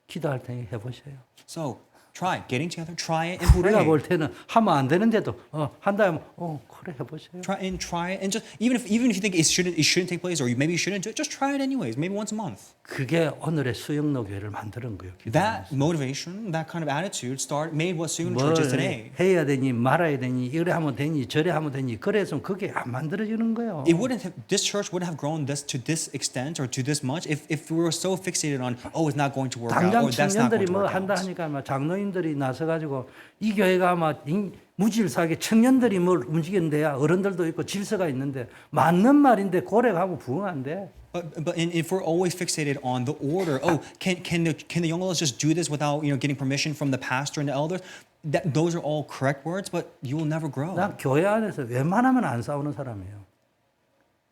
기도할 테니 해보세요. So try getting together, try it and 우리가 pray. 볼 때는 하면 안 되는데도 한다 하면 그래 해보세요. Try it and just even if you think it shouldn't take place or maybe you shouldn't do it, just try it anyways, maybe once a month. 그게 오늘의 수영로 교회를 만드는 거예요. That motivation, that kind of attitude made what Suyeon 뭘 Church is today. 해야 되니 말아야 되니 이래 하면 되니 저래 하면 되니 그래서 그게 안 만들어지는 거예요. This church wouldn't have grown to this extent or to this much if we were so fixated on it's not going to work out 당장 or that's not 청년들이 going to 뭐 work 한다 out. 하니까 막 장로님들이 나서 가지고 이 교회가 막 무질서하게 청년들이 뭘 움직이는데야 어른들도 있고 질서가 있는데 맞는 말인데 고래가고 부응한데. But if we're always fixated on the order, can the young adults just do this without getting permission from the pastor and the elders? Those are all correct words, but you will never grow. 난 교회 안에서 웬만하면 안 싸우는 사람이에요.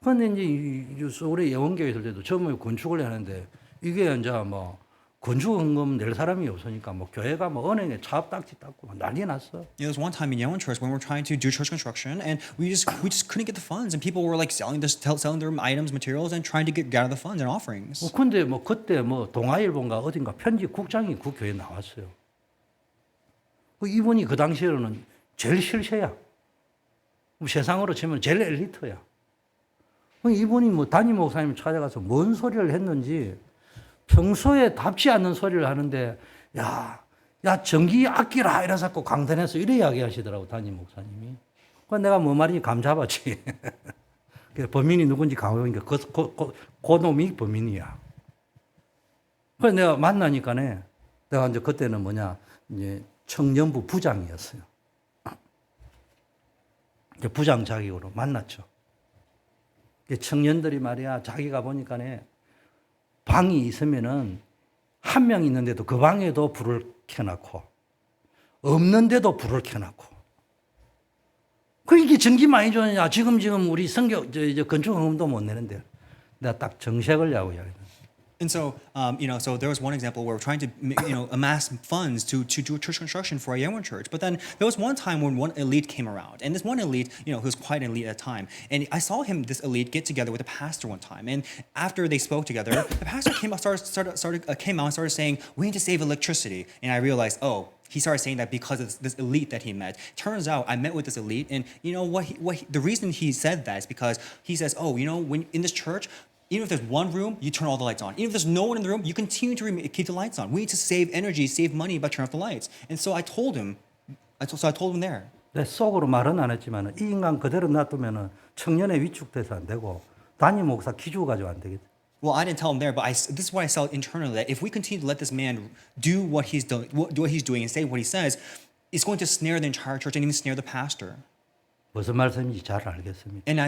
그런데 이제 우리 예원교회 때도 처음에 건축을 하는데 이게 이제 뭐 건축헌금 낼 사람이 없으니까 뭐 교회가 뭐 은행에 차압딱지 닦고 막 난리 났어. There was one time in Yeowon Church when we were trying to do church construction, and we just couldn't get the funds, and people were like selling their items, materials, and trying to gather the funds and offerings. 근데 뭐 그때 뭐 동아일보인가 어딘가 편집국장이 그 교회에 나왔어요. 이분이 그 당시에는 제일 실세야. 세상으로 치면 제일 엘리트야. 이분이 뭐 담임 목사님 찾아가서 뭔 소리를 했는지 평소에 답지 않는 소리를 하는데 야 전기 아끼라 이래 자꾸 강단에서 이래 이야기하시더라고 담임 목사님이. 그래서 내가 뭐 말인지 감 잡았지. 범인이 누군지 감으니까 그 놈이 범인이야. 그래서 내가 만나니까네 내가 이제 그때는 이제 청년부 부장이었어요. 부장 자격으로 만났죠. 청년들이 말이야 자기가 보니까네 방이 있으면은 한 명 있는데도 그 방에도 불을 켜놓고 없는데도 불을 켜놓고 이게 전기 많이 주느냐 지금 우리 건축헌금도 못 내는데 내가 딱 정색을 하고 이야기했어요. And so, so there was one example where we're trying to, amass funds to do church construction for a Yeowon church. But then there was one time when one elite came around, and this one elite, who was quite an elite at the time, and I saw this elite get together with the pastor one time. And after they spoke together, the pastor came out and started saying, "We need to save electricity." And I realized, he started saying that because of this elite that he met. Turns out I met with this elite, and the reason he said that is because he says, when in this church, even if there's one room, you turn all the lights on. Even if there's no one in the room, you continue to keep the lights on. We need to save energy, save money by turning off the lights. And so I told him there. 내 속으로 말은 안 했지만 이 인간 그대로 놔두면 청년에 위축돼서 안 되고 담임 목사 기죽어 가지고 안 되겠다. Well, I didn't tell him there, but this is what I felt internally, that if we continue to let this man do what he's doing and say what he says, it's going to snare the entire church and even snare the pastor. 무슨 말씀인지 잘 알겠습니다. And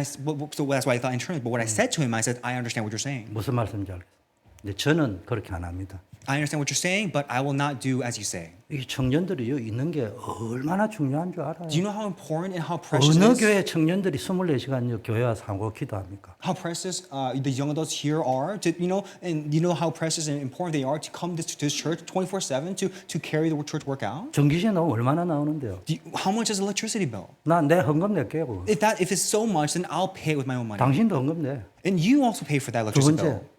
so that's why I thought internally. But what I said to him, I said, I understand what you're saying. 무슨 말씀인지 알겠습니다. 근데 저는 그렇게 안 합니다. I understand what you're saying, but I will not do as you say. 이 청년들이 있는 게 얼마나 중요한 줄 알아요. Do you know how important and how precious 어느 it is? 교회 청년들이 24시간 교회와 상고 기도합니까? How precious the young adults here are, and how precious and important they are to come to this church 24/7 to carry the church work out. 전기세 나오면 얼마나 나오는데요? How much is electricity bill? 내 헌금 낼게요. If it's so much, then I'll pay it with my own money. 당신도 헌금 내. And you also pay for that 두 electricity 번째, bill.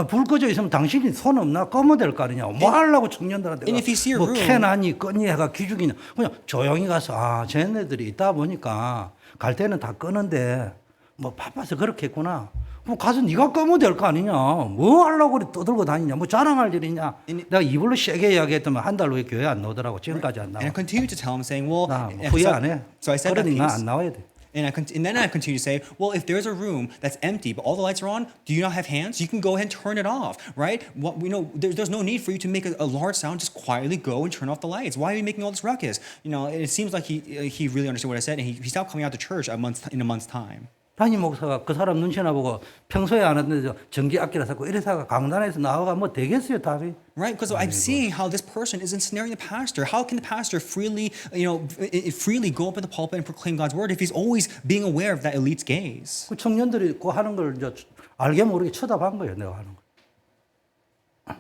불 꺼져 있으면 당신이 손 없나 꺼면 될 거 아니냐. 뭐 하려고 청년들한테 And if you see a 뭐 room- 캐나니 끄니 해가 기죽이냐. 그냥 조용히 가서 쟤네들이 있다 보니까 갈 때는 다 끄는데 뭐 바빠서 그렇게 했구나. 그럼 가서 네가 끄면 될 거 아니냐. 뭐 하려고 그래 떠들고 다니냐. 뭐 자랑할 일이냐. 내가 이불로 세게 이야기했더만 한 달 후에 교회 안 나오더라고. 지금까지 안 And 나와. I continued to tell him, saying, well, 나 and 후회 안 해. so I said that 그러니 piece. 나 안 나와야 돼. And then I continue to say, well, if there's a room that's empty but all the lights are on, do you not have hands? You can go ahead and turn it off, right? What we know, there's no need for you to make a large sound. Just quietly go and turn off the lights. Why are you making all this ruckus? It seems like he really understood what I said, and he stopped coming out to church in a month's time. 담임 목사가 그 사람 눈치나 보고 평소에 안 했는데 전기 아끼라 자꾸 이래서 강단에서 나와가 뭐 되겠어요 답이? Right, because I'm seeing how this person is ensnaring the pastor. How can the pastor freely go up in the pulpit and proclaim God's word if he's always being aware of that elite's gaze? 그 청년들이 그 하는 걸 이제 알게 모르게 쳐다본 거예요, 내가 하는 거.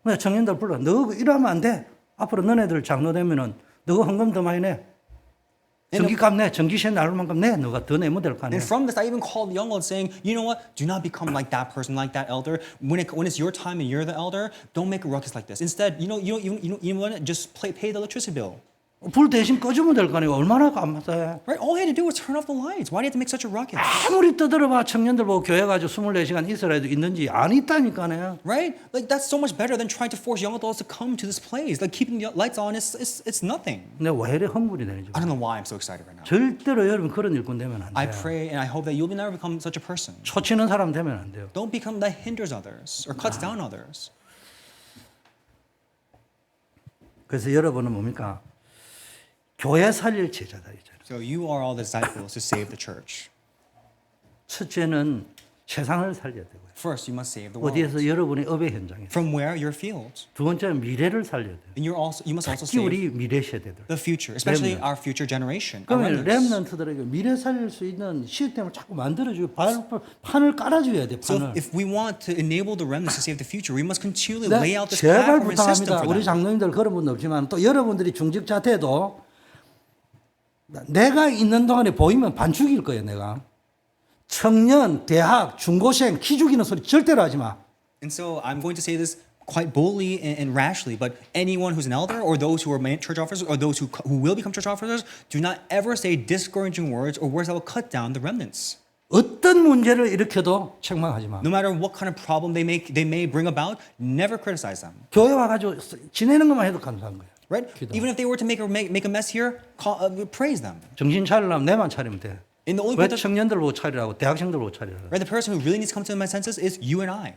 근데 청년들 불러, 너 이러면 안 돼. 앞으로 너네들 장로 되면은 너 헌금 더 많이 내. 전기값 내, 전기세 나올 만큼 내. 너가 더 내면 될 거 아니야. And from this, I even called the young old saying, you know what? Do not become like that person, like that elder. When it's your time and you're the elder, don't make a ruckus like this. Instead, you want just pay the electricity bill. 불 대신 꺼주면 될 거 아니야. 얼마나 감사해. Right? All he had to do was turn off the lights. Why do you have to make such a ruckus? 아무리 떠들어봐 청년들 보고 교회 가지고 24시간 있으라 해도 있는지 안 있다니까요. Right? Like that's so much better than trying to force young adults to come to this place. Like keeping the lights on is nothing. 근데 왜 이래 흥분이 되는지. I don't know why I'm so excited right now. 절대로 여러분 그런 일꾼 되면 안 I 돼요. pray and I hope that you'll never become such a person. 초치는 사람 되면 안 돼요. Don't become that hinders others or cuts down others. 그래서 여러분은 뭡니까? 교회 살릴 제자다 이잖아요. So you are all the disciples to save the church. 첫째는 세상을 살려야 되고요. First, you must save the world. 어디에서 여러분의 업의 현장에서. From where? Your fields. 두 번째는 미래를 살려야 돼요. And you must also 특히 save 우리 미래 세대들. the future, especially remnant. our future generation. Our 그러면 remnants. 렘넌트들에게 미래 살릴 수 있는 시스템을 자꾸 만들어줘요. 판을 깔아줘야 돼. So 판을. if we want to enable the remnants to save the future, we must continually 네, lay out this 제발 platform and system 부탁합니다. for 우리 them. 장로님들 그런 분도 없지만 또 여러분들이 중직자 돼도 내가 있는 동안에 보이면 반죽일 거예요. 내가 청년, 대학, 중고생 키 죽이는 소리 절대로 하지 마. And so I'm going to say this quite boldly and rashly, but anyone who's an elder or those who are church officers or those who will become church officers, do not ever say discouraging words or words that will cut down the remnants. 어떤 문제를 일으켜도 책망하지 마. No matter what kind of problem they may bring about, never criticize them. 교회 와가지고 지내는 것만 해도 감사한 거예요. Right? Even if they were to make a mess here, praise them. 정신 차리려면 내만 차리면 돼. And the only 왜 person, 청년들 보고 차리라고 대학생들 보고 차리라고. right, the person who really needs to come to my senses is you and I.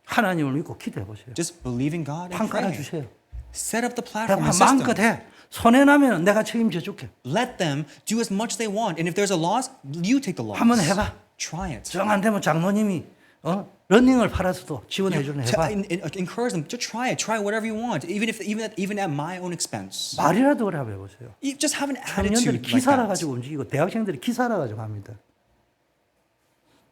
하나님을 믿고 기도해 보세요. Just believe in God and 판 pray. 깔아주세요. Set up the platform and 마음껏 system. 해. 손해 나면 내가 책임져 줄게. Let them do as much as they want. And if there's a loss, you take the loss. 한번 해봐. Try it. 정 안 되면 장로님이 러닝을 팔아서도 지원해 주는 해봐. Encourage them to try it. Try whatever you want, even at my own expense. 말이라도 그래 해보세요. You just have an 청년들이 attitude like 기사라 that. 가지고 움직이고 대학생들이 기사라 가지고 합니다.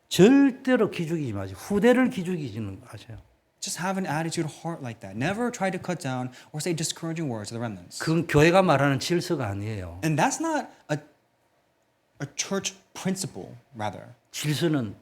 절대로 기죽이지 마세요. 후대를 기죽이지는 마세요. Just have an attitude, heart like that. Never try to cut down or say discouraging words to the remnants. 그건 교회가 말하는 질서가 아니에요. And that's not a church principle, rather. 질서는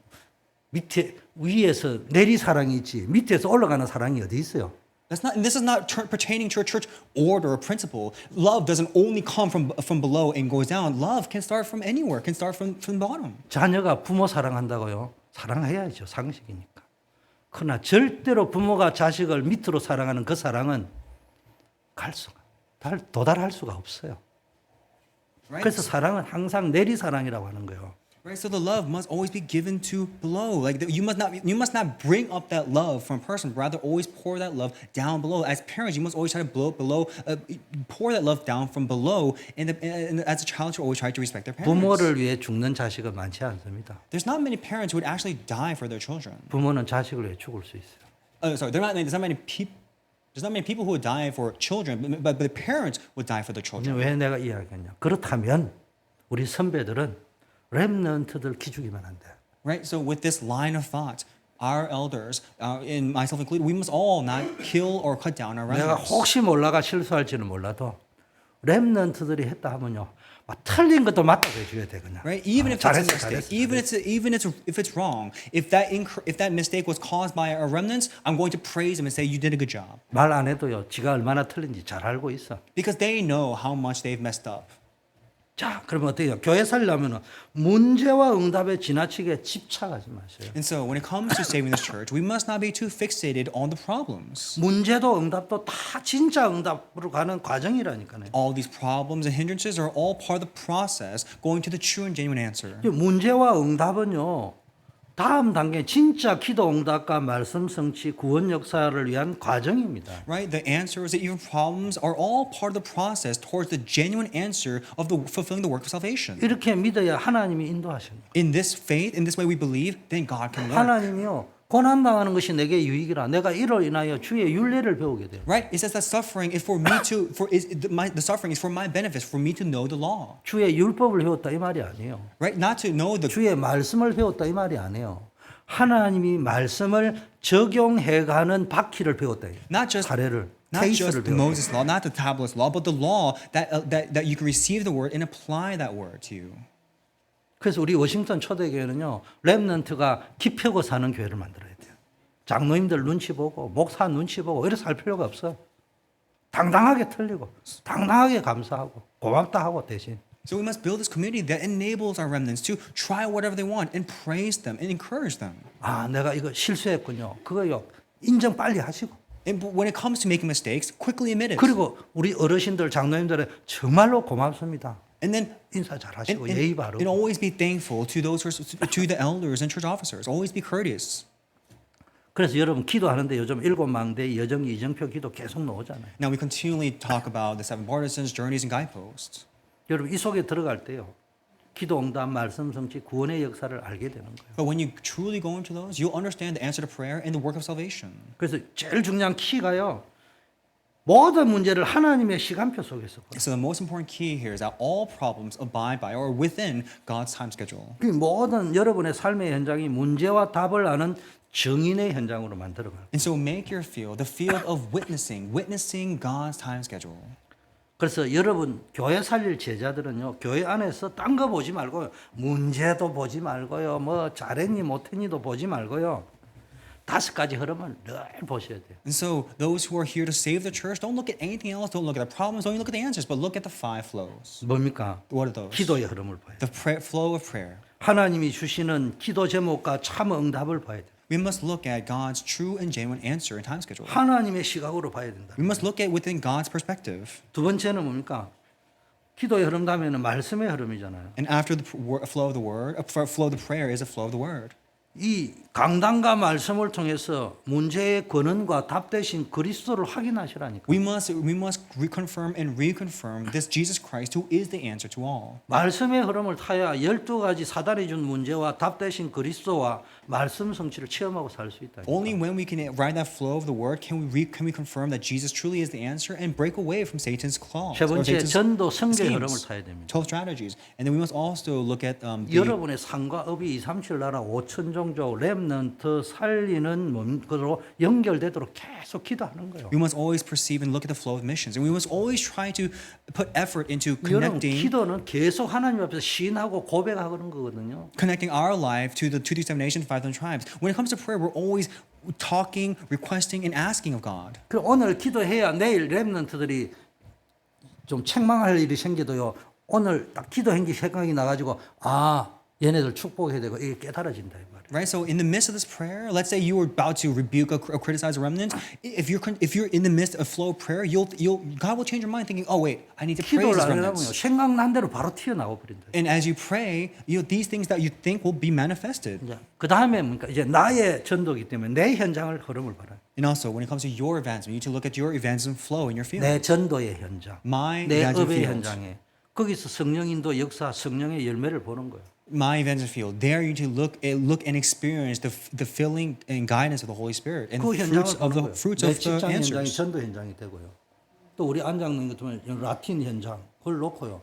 밑에 위에서 내리 사랑이 있지 밑에서 올라가는 사랑이 어디 있어요? This is not pertaining to a church order or principle. Love doesn't only come from below and goes down. Love can start from anywhere. Can start from the bottom. 자녀가 부모 사랑한다고요? 사랑해야죠. 상식이니까. 그러나 절대로 부모가 자식을 밑으로 사랑하는 그 사랑은 도달할 수가 없어요. Right? 그래서 사랑은 항상 내리 사랑이라고 하는 거예요. Right, so the love must always be given to below. Like you must not bring up that love from a person, rather always pour that love down below. As parents, you must always try to pour that love down from below. And as a child, you always try to respect their parents. 부모를 위해 죽는 자식은 많지 않습니다. There's not many parents who would actually die for their children. 부모는 자식을 위해 죽을 수 있어요. There's not many people who would die for children, but the parents would die for their children. 왜 내가 이야기하냐? 그렇다면 우리 선배들은 렘넌트들 기죽이면 안 돼. Right. So with this line of thought, our elders, and myself included, we must all not kill or cut down our 내가 remnants. 혹시 몰라가 실수할지는 몰라도 렘넌트들이 했다 하면요, 막 틀린 것도 맞다고 해줘야 돼 그냥. Right. Even if it's a mistake, 잘했어. if it's wrong, if that mistake was caused by our remnants, I'm going to praise them and say you did a good job 말 안 해도요, 지가 얼마나 틀린지 잘 알고 있어. because they know how much they've messed up. 자, 그러면 어떻게 해요? 교회 살려면 문제와 응답에 지나치게 집착하지 마세요. And so when it comes to saving this church, we must not be too fixated on the problems. 문제도 응답도 다 진짜 응답으로 가는 과정이라니까요. All these problems and hindrances are all part of the process going to the true and genuine answer. 문제와 응답은요. 다음 단계 진짜 기도 응답과 말씀 성취 구원 역사를 위한 과정입니다. Right? The answers and even problems are all part of the process towards the genuine answer of the fulfilling the work of salvation. 이렇게 믿어야 하나님이 인도하십니다. In this faith, in this way we believe, then God can work. 하나님이요. 고난당하는 것이 내게 유익이라. 내가 이로 인하여 주의 윤례를 배우게 돼요. Right? It says that suffering is for me to the suffering is for my benefits, for me to know the law. 주의 율법을 배웠다 이 말이 아니에요. Right? Not to know the 주의 말씀을 배웠다 이 말이 아니에요. 하나님이 말씀을 적용해가는 바퀴를 배웠다. not just 사례를 not 케이스를 just the 배웠다. Moses law, not the tablets law, but the law that you can receive the word and apply that word to you. 그래서 우리 워싱턴 초대교회는요. 렘넌트가 키 펴고 사는 교회를 만들어야 돼요. 장로님들 눈치 보고 목사 눈치 보고 이래서 할 필요가 없어. 당당하게 틀리고 당당하게 감사하고 고맙다 하고 대신. So we must build this community that enables our remnants to try whatever they want and praise them and encourage them. 아, 내가 이거 실수했군요. 그거요. 인정 빨리 하시고. And when it comes to making mistakes, quickly admit it. 그리고 우리 어르신들 장로님들은 정말로 고맙습니다. And then 인사 잘 하시고 예의 바르고. and always be thankful to those to the elders and church officers. Always be courteous. 그래서 여러분 기도하는데 요즘 일곱 망대 여정기 이정표 기도 계속 나오잖아요. Now we continually talk about the seven partisans, journeys, and guideposts. 여러분 이 속에 들어갈 때요. 기도 응답 말씀 성취 구원의 역사를 알게 되는 거예요. But when you truly go into those, you'll understand the answer to prayer and the work of salvation. 그래서 제일 중요한 키가요. 모든 문제를 하나님의 시간표 속에서 봐요. So the most important key here is that all problems abide by or within God's time schedule. 그 모든 여러분의 삶의 현장이 문제와 답을 아는 증인의 현장으로 만들어가요. And so make your field the field of witnessing God's time schedule. 그래서 여러분 교회 살릴 제자들은요. 교회 안에서 딴 거 보지 말고요. 문제도 보지 말고요. 뭐 잘했니 못했니도 보지 말고요. 5가지 흐름을 늘 보셔야 돼요. And so those who are here to save the church, don't look at anything else, don't look at the problems, don't even look at the answers, but look at the 5 flows. 뭡니까? What are those? 기도의 흐름을 봐야 돼요. The flow of prayer. 하나님이 주시는 기도 제목과 참 응답을 봐야 돼요. We must look at God's true and genuine answer and time schedule. 하나님의 시각으로 봐야 된다. We must look at within God's perspective. 두 번째는 뭡니까? 기도의 흐름 다음에는 말씀의 흐름이잖아요. And after the flow of the word, flow of the prayer is a flow of the word. 이 강단과 말씀을 통해서 문제의 근원과 답 대신 그리스도를 확인하시라니까. We must reconfirm and reconfirm this Jesus Christ who is the answer to all. 말씀의 흐름을 타야 12가지 사단이 준 문제와 답 대신 그리스도와 말씀 성취를 체험하고 살 수 있다. Only when we can ride that flow of the word can we confirm that Jesus truly is the answer and break away from Satan's claws. 세 or 번째 Satan's 전도 성경의 흐름을 schemes. 타야 됩니다. 12 strategies. And then we must also look at the 여러분의 상과 업이 237 나라 5천 종족 렘넌트 살리는 것으로 연결되도록 계속 기도하는 거예요. we must always perceive and look at the flow of missions. And we must always try to put effort into 여러분 connecting 기도는 계속 하나님 앞에서 시인하고 고백하는 거거든요. our life to the 237 nations, 5,000 tribes. When it comes to prayer, we're always talking, requesting, and asking of God. 그럼 오늘 기도해야 내일 렘넌트들이 좀 책망할 일이 생겨도요. 오늘 딱 기도행기 생각이 나가지고 아 얘네들 축복해야 되고 이게 깨달아진다 이 말이에요. Right. So in the midst of this prayer, let's say you were about to rebuke or criticize a remnant. If you're in the midst of flow of prayer, God will change your mind, thinking, oh wait, I need to praise 기도를 these 안 하면요 remnants. 생각난 대로 바로 튀어나와 버린다. And as you pray, these things that you think will be manifested. 그 다음에 뭡니까 이제 나의 전도기 때문에 내 현장을 흐름을 봐라. And also, when it comes to your evangelism, you need to look at your evangelism flow in your field. 내 전도의 현장, My 내 evangelism 업의 field. 현장에 거기서 성령인도 역사, 성령의 열매를 보는 거예요. My evangelism field. There you need to look and experience the filling and guidance of the Holy Spirit and 그 현장을 보는 거예요. fruits 내 of the 직장 현장이 answers. 전도 현장이 되고요. 또 우리 안장님 같으면 라틴 현장 그걸 놓고요.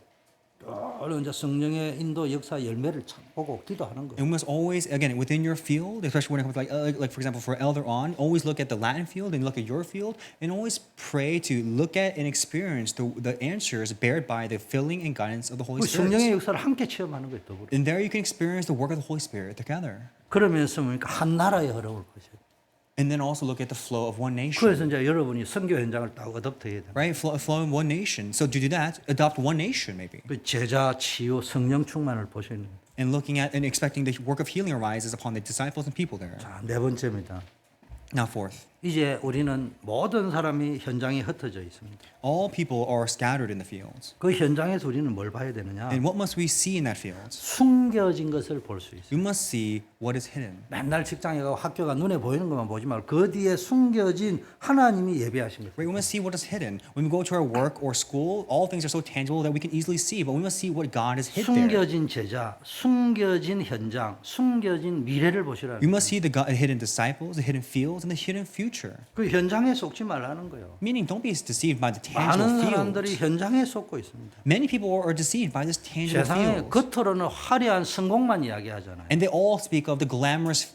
또 이제 성령의 인도 역사 열매를 참 보고 기도하는 거예요. And we must always, again, within your field, especially when it comes to like for example, for elder on, always look at the Latin field and look at your field, and always pray to look at and experience the answers bared by the filling and guidance of the Holy 그 성령의 Spirit. 역사를 함께 체험하는 거예요. 더불어. And there you can experience the work of the Holy Spirit together. 그러면서 뭡니까 한 나라의 흐름을 보셔요. And then also look at the flow of one nation. 그래서 이제 여러분이 선교 현장을 딱 어답트해야 됩니다. Right? Flow in one nation. So to do that, adopt one nation maybe. 그 제자, 치유, 성령 충만을 보시는 거예요. And looking at and expecting the work of healing arises upon the disciples and people there. 자, 네 번째입니다. Now fourth, 이제 우리는 모든 사람이 현장에 흩어져 있습니다. all people are scattered in the fields. 그 현장에서 우리는 뭘 봐야 되느냐? And what must we see in that field? 숨겨진 것을 볼 수 있어요. We must see what is hidden. 맨날 직장에 가고 학교가 눈에 보이는 것만 보지 말고 그 뒤에 숨겨진 하나님이 예비하신 것. Right? We must see what is hidden. When we go to our work or school, all things are so tangible that we can easily see, but we must see what God has hid there. 숨겨진 제자, 숨겨진 현장, 숨겨진 미래를 보시라는 We 거예요. must see the hidden disciples, the hidden fields, and the hidden future. 그 현장에 속지 말라는 거예요. Meaning, don't be deceived by the tangible 많은 fields. 사람들이 현장에 속고 있습니다. Many people are deceived by this tangible 세상에 fields. 겉으로는 화려한 성공만 이야기하잖아요. And they all speak of the glamorous,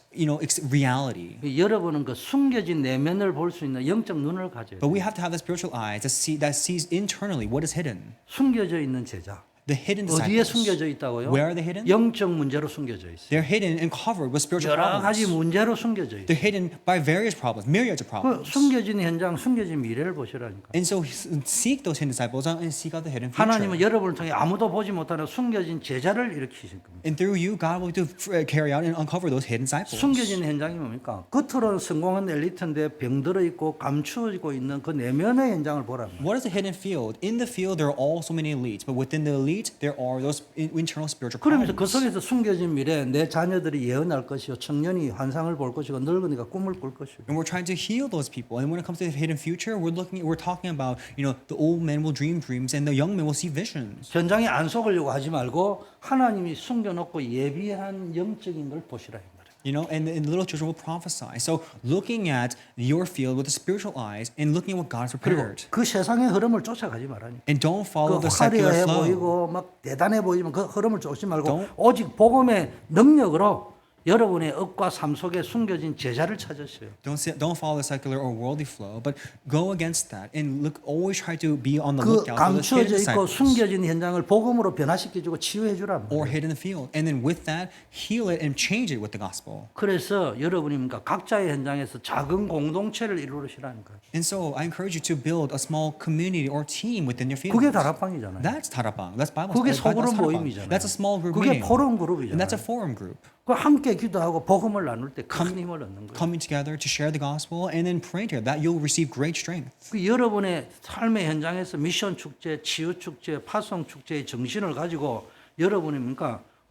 reality. 여러분은 그 숨겨진 내면을 볼 수 있는 영적 눈을 가져야 But 돼요. we have to have the spiritual eyes that sees internally what is hidden. 숨겨져 있는 제자. The hidden 어디에 disciples. 숨겨져 있다고요? Where are they hidden? 영적 문제로 숨겨져 있어요. They're hidden and covered with spiritual 여러 가지 problems. 문제로 숨겨져 있어요. They're hidden by various problems, myriads of 그 problems. 숨겨진 현장, 숨겨진 미래를 보시라니까. And so seek those hidden disciples out and seek out the hidden 하나님은 future. 여러분을 통해 아무도 보지 못하는 숨겨진 제자를 일으키실 겁니다. And through you, God will carry out and uncover those hidden disciples. 숨겨진 현장이 뭡니까? 겉으로는 성공한 엘리트인데 병들어 있고 감추어지고 있는 그 내면의 현장을 보라는 거예요. What is the hidden field? In the field, there are also many elites, but within the elite, there are those internal spiritual 그러면서 그 problems. 속에서 숨겨진 미래, 내 자녀들이 예언할 것이요, 청년이 환상을 볼 것이고, 늙은이가 꿈을 꿀 것이고. And we're trying to heal those people. And when it comes to the hidden future, we're talking about, the old men will dream dreams and the young men will see visions. 현장에 안 속으려고 하지 말고 하나님이 숨겨놓고 예비한 영적인 걸 보시라 이 말이에요. And the little children will prophesy. So looking at your field with the spiritual eyes and looking at what God has 그리고 prepared. 그 세상의 흐름을 쫓아가지 말라니까. And don't follow 그 the secular 화려해 flow. 보이고 막 대단해 보이지만 그 흐름을 쫓지 말고 Don't- 오직 복음의 능력으로 여러분의 업과 삶 속에 숨겨진 제자를 찾으세요. Don't follow the secular or worldly flow, but go against that and always try to be on the 그 lookout for those hidden 감추어져 있고 disciples 숨겨진 현장을 복음으로 변화시켜주고 치유해주라. or hidden in the field. And then with that, heal it and change it with the gospel. 그래서 여러분이 각자의 현장에서 작은 공동체를 이루시라는 거예요. And so I encourage you to build a small community or team within your field. 그게 다락방이잖아요. That's tarapang. That's Bible 그게 study. 소그룹 That's tarapang. 모임이잖아요. That's a small group 그게 meeting. 포럼 And 그룹이잖아요. that's a forum group. 그 함께 기도하고 복음을 나눌 때 큰 힘을 얻는 거예요. Coming together to share the gospel and then praying together. That you'll receive great strength. 그 여러분의 삶의 현장에서 미션 축제, 치유 축제, 파송 축제의 정신을 가지고 여러분이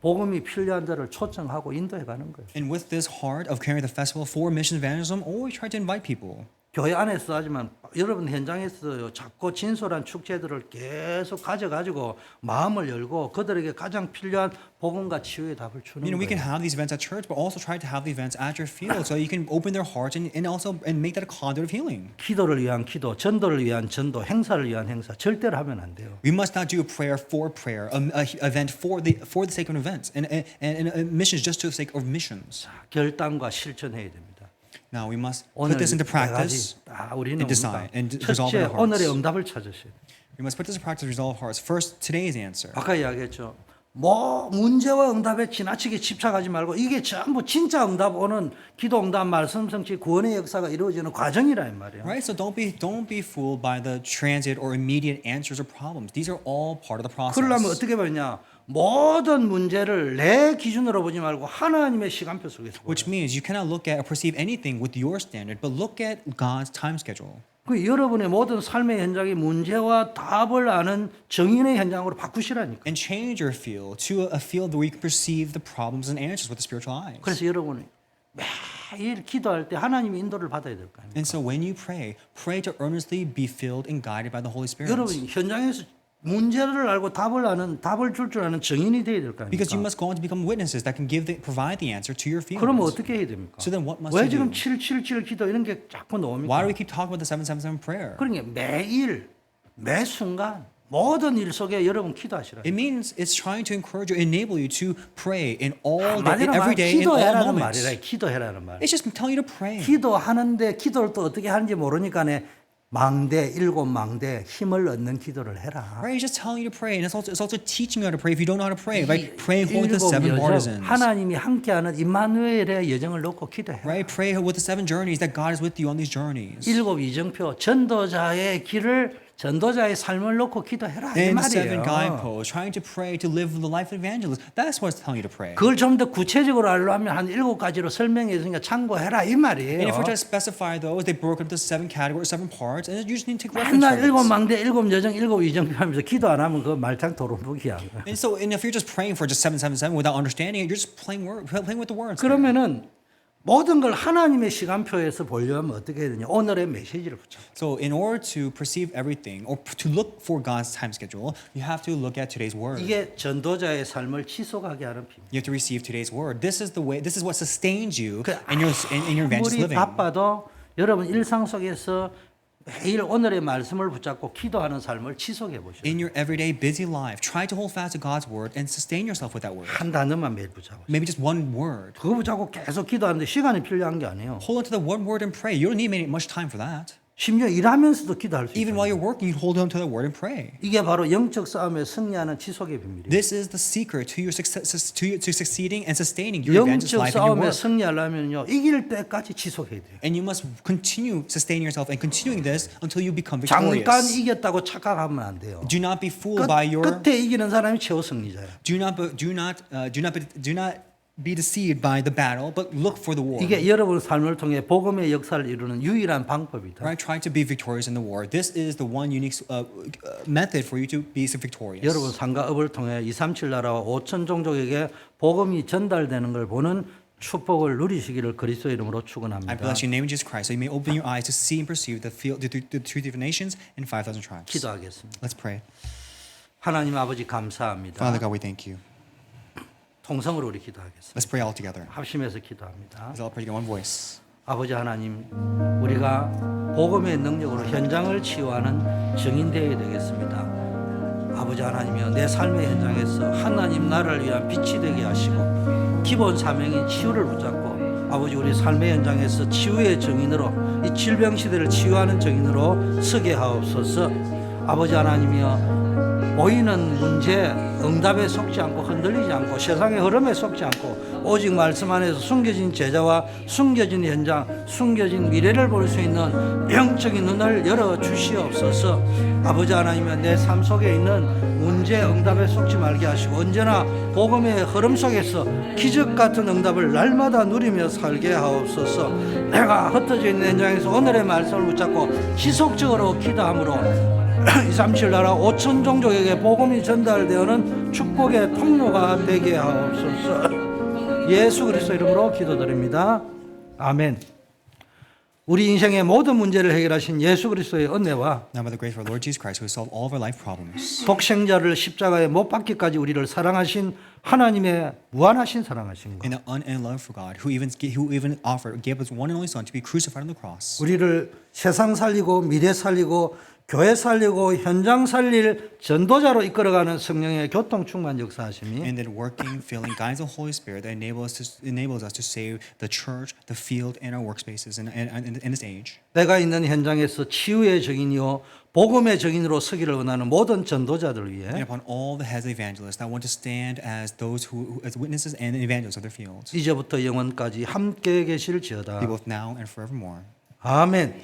복음이 필요한 자를 초청하고 인도해 가는 거예요. And with this heart of carrying the festival for mission evangelism, always try to invite people. 교회 안에서 하지만 여러분 현장에서 작고 진솔한 축제들을 계속 가져가지고 마음을 열고 그들에게 가장 필요한 복음과 치유의 답을 주는 We can 거예요. have these events at church, but also try to have the events at your field so you can open their hearts and make that a conduit of healing. 기도를 위한 기도, 전도를 위한 전도, 행사를 위한 행사 절대로 하면 안 돼요. We must not do a prayer for prayer, an event for the sake of events, and missions just to the sake of missions. 결단과 실천해야 됩니다. Now we must 오늘 put this into 네 practice. 가지 다 우리는 and decide and resolve 첫째 in our hearts. 오늘의 응답을 찾으세요. We must put this into practice, resolve hearts. First, today's answer. 아까 이야기했죠. 뭐 문제와 응답에 지나치게 집착하지 말고 이게 전부 진짜 응답 오는 기도 응답 말씀 성취 구원의 역사가 이루어지는 과정이라 이 말이에요. Right? So don't be fooled by the transient or immediate answers or problems. These are all part of the process. 그러려면 어떻게 보냐? 모든 문제를 내 기준으로 보지 말고 하나님의 시간표 속에서 보라. Which means you cannot look at or perceive anything with your standard, but look at God's time schedule. 그 여러분의 모든 삶의 현장이 문제와 답을 아는 정인의 현장으로 바꾸시라니까. And change your field to a field where you can perceive the problems and answers with the spiritual eyes. 그래서 여러분이 매일 기도할 때 하나님의 인도를 받아야 될 거 아니에요. And so when you pray to earnestly be filled and guided by the Holy Spirit. 여러분 현장에서 문제를 알고 답을 줄 줄 아는 정인이 돼야 될 거 Because you 아닙니까? must go on to become witnesses that can provide the answer to your field. 그러면 어떻게 해야 됩니까? So then what must 왜 you 지금 do? 777 기도 이런 게 자꾸 Why do 나옵니까? we keep talking about the 777 prayer? 그러니까 매일 매 순간 모든 일 속에 여러분 기도하시라. It means it's trying to encourage you, enable you to pray in all day, 한마디로 every day, in all 기도해라는 moments. 말이라 기도해라는 말. It's just telling you to pray. 기도하는데 기도를 또 어떻게 하는지 모르니까네 망대, 일곱 망대 힘을 얻는 기도를 해라. Right? He's just telling you to pray, and it's also teaching you how to pray if you don't know how to pray. Right? 이 Pray according to the 일곱 seven 여정, partisans. 하나님이 함께하는 임마누엘의 여정을 놓고 기도해라. Right? Pray with the seven journeys that God is with you on these journeys. 일곱 이정표 전도자의 길을 전도자의 삶을 놓고 기도해라 이 And the seven 말이에요. guideposts, trying to pray to live the life of evangelist. That's what it's telling you to pray. 그걸 좀 더 구체적으로 하려면 한 7가지로 설명해 주니까 참고해라 이 말이에요. And if we're trying to specify those, they broke into seven categories, seven parts, and you just need to take reference 맨날 from 일곱 it. 망대, 일곱 여정, 일곱 이정표 하면서 기도 안 하면 그 말짱 도루묵이야. And so, and if you're just praying for just 777 without understanding it, you're just playing with the words. 그러면은 모든 걸 하나님의 시간표에서 보려면 어떻게 해야 되냐? 오늘의 메시지를 붙여. So, in order to perceive everything or to look for God's time schedule, you have to look at today's word. 이게 전도자의 삶을 지속하게 하는 비밀. You have to receive today's word. This is the way. This is what sustains you in your evangelist 아무리 living. 바빠도 여러분 일상 속에서 매일 오늘의 말씀을 붙잡고 기도하는 삶을 지속해 보시오. In your everyday busy life, try to hold fast to God's word and sustain yourself with that word. 한 단어만 매일 붙잡고. Maybe just one word. 그거 붙잡고 계속 기도하는데 시간이 필요한 게 아니에요. Hold on to the one word and pray. You don't need much time for that. 심지어 일하면서도 기도할 수 Even while 있어요. you're working, you hold on to the word and pray. 이게 바로 영적 싸움에 승리하는 지속의 비밀이에요. This is the secret to your success, to succeeding and sustaining your evangelist 영적 life and your 싸움에 work. 승리하려면요 이길 때까지 지속해야 돼요. And you must continue sustaining yourself and continuing this until you become 잠깐 victorious. 이겼다고 착각하면 안 돼요. Do not be fooled by your. 끝에 이기는 사람이 최고 승리자예요. Do not be deceived by the battle, but look for the war. 이게 여러분 삶을 통해 복음의 역사를 이루는 유일한 방법이다. Right? Try to be victorious in the war. This is the one unique method for you to be victorious. 여러분 삶과 업을 통해 237 나라와 5천 종족에게 복음이 전달되는 걸 보는 축복을 누리시기를 그리스도 이름으로 I 축원합니다. bless you in the name of Jesus Christ, so you may open your eyes to see and perceive the truth of the nations and 5,000 tribes. 기도하겠습니다. Let's pray. 하나님 아버지 감사합니다. Father God, we thank you. 통성으로 우리 기도하겠습니다. Let's pray all together. 합심해서 기도합니다. Let's all pray together in one voice. 아버지 하나님, 우리가 복음의 능력으로 현장을 치유하는 증인 되어야 되겠습니다. 아버지 하나님이여, 내 삶의 현장에서 하나님 나라를 위한 빛이 되게 하시고 기본 사명인 치유를 붙잡고 아버지 우리 삶의 현장에서 치유의 증인으로 이 질병 시대를 치유하는 증인으로 서게 하옵소서. 아버지 하나님이여, 보이는 문제 응답에 속지 않고 흔들리지 않고 세상의 흐름에 속지 않고 오직 말씀 안에서 숨겨진 제자와 숨겨진 현장, 숨겨진 미래를 볼 수 있는 영적인 눈을 열어 주시옵소서. 아버지 하나님이여, 내 삶 속에 있는 문제 응답에 속지 말게 하시고 언제나 복음의 흐름 속에서 기적 같은 응답을 날마다 누리며 살게 하옵소서. 내가 흩어져 있는 현장에서 오늘의 말씀을 붙잡고 지속적으로 기도함으로 237 나라 5천 종족에게 복음이 전달되어는 축복의 통로가 되게 하옵소서. 예수 그리스도 이름으로 기도드립니다. 아멘. 우리 인생의 모든 문제를 해결하신 예수 그리스도의 은혜와 Now by the grace of our Lord Jesus Christ, who has solved all of our life problems, 독생자를 십자가에 못 박기까지 우리를 사랑하신 하나님의 무한하신 사랑하심과 and the unending love for God, who even gave us one and only Son to be crucified on the cross, 우리를 세상 살리고 미래 살리고 교회 살리고 현장 살릴 전도자로 이끌어가는 성령의 교통 충만 역사하심이 and then working, filling, guides the Holy Spirit that enables us to save the church, the field, and our workspaces in this age. 내가 있는 현장에서 치유의 증인이요 복음의 증인으로 서기를 원하는 모든 전도자들 And 위해 upon all the heads of evangelists that want to stand as those who as witnesses and evangelists of their fields, 이제부터 영원까지 함께 be 계실지어다. both now and forevermore. 아멘.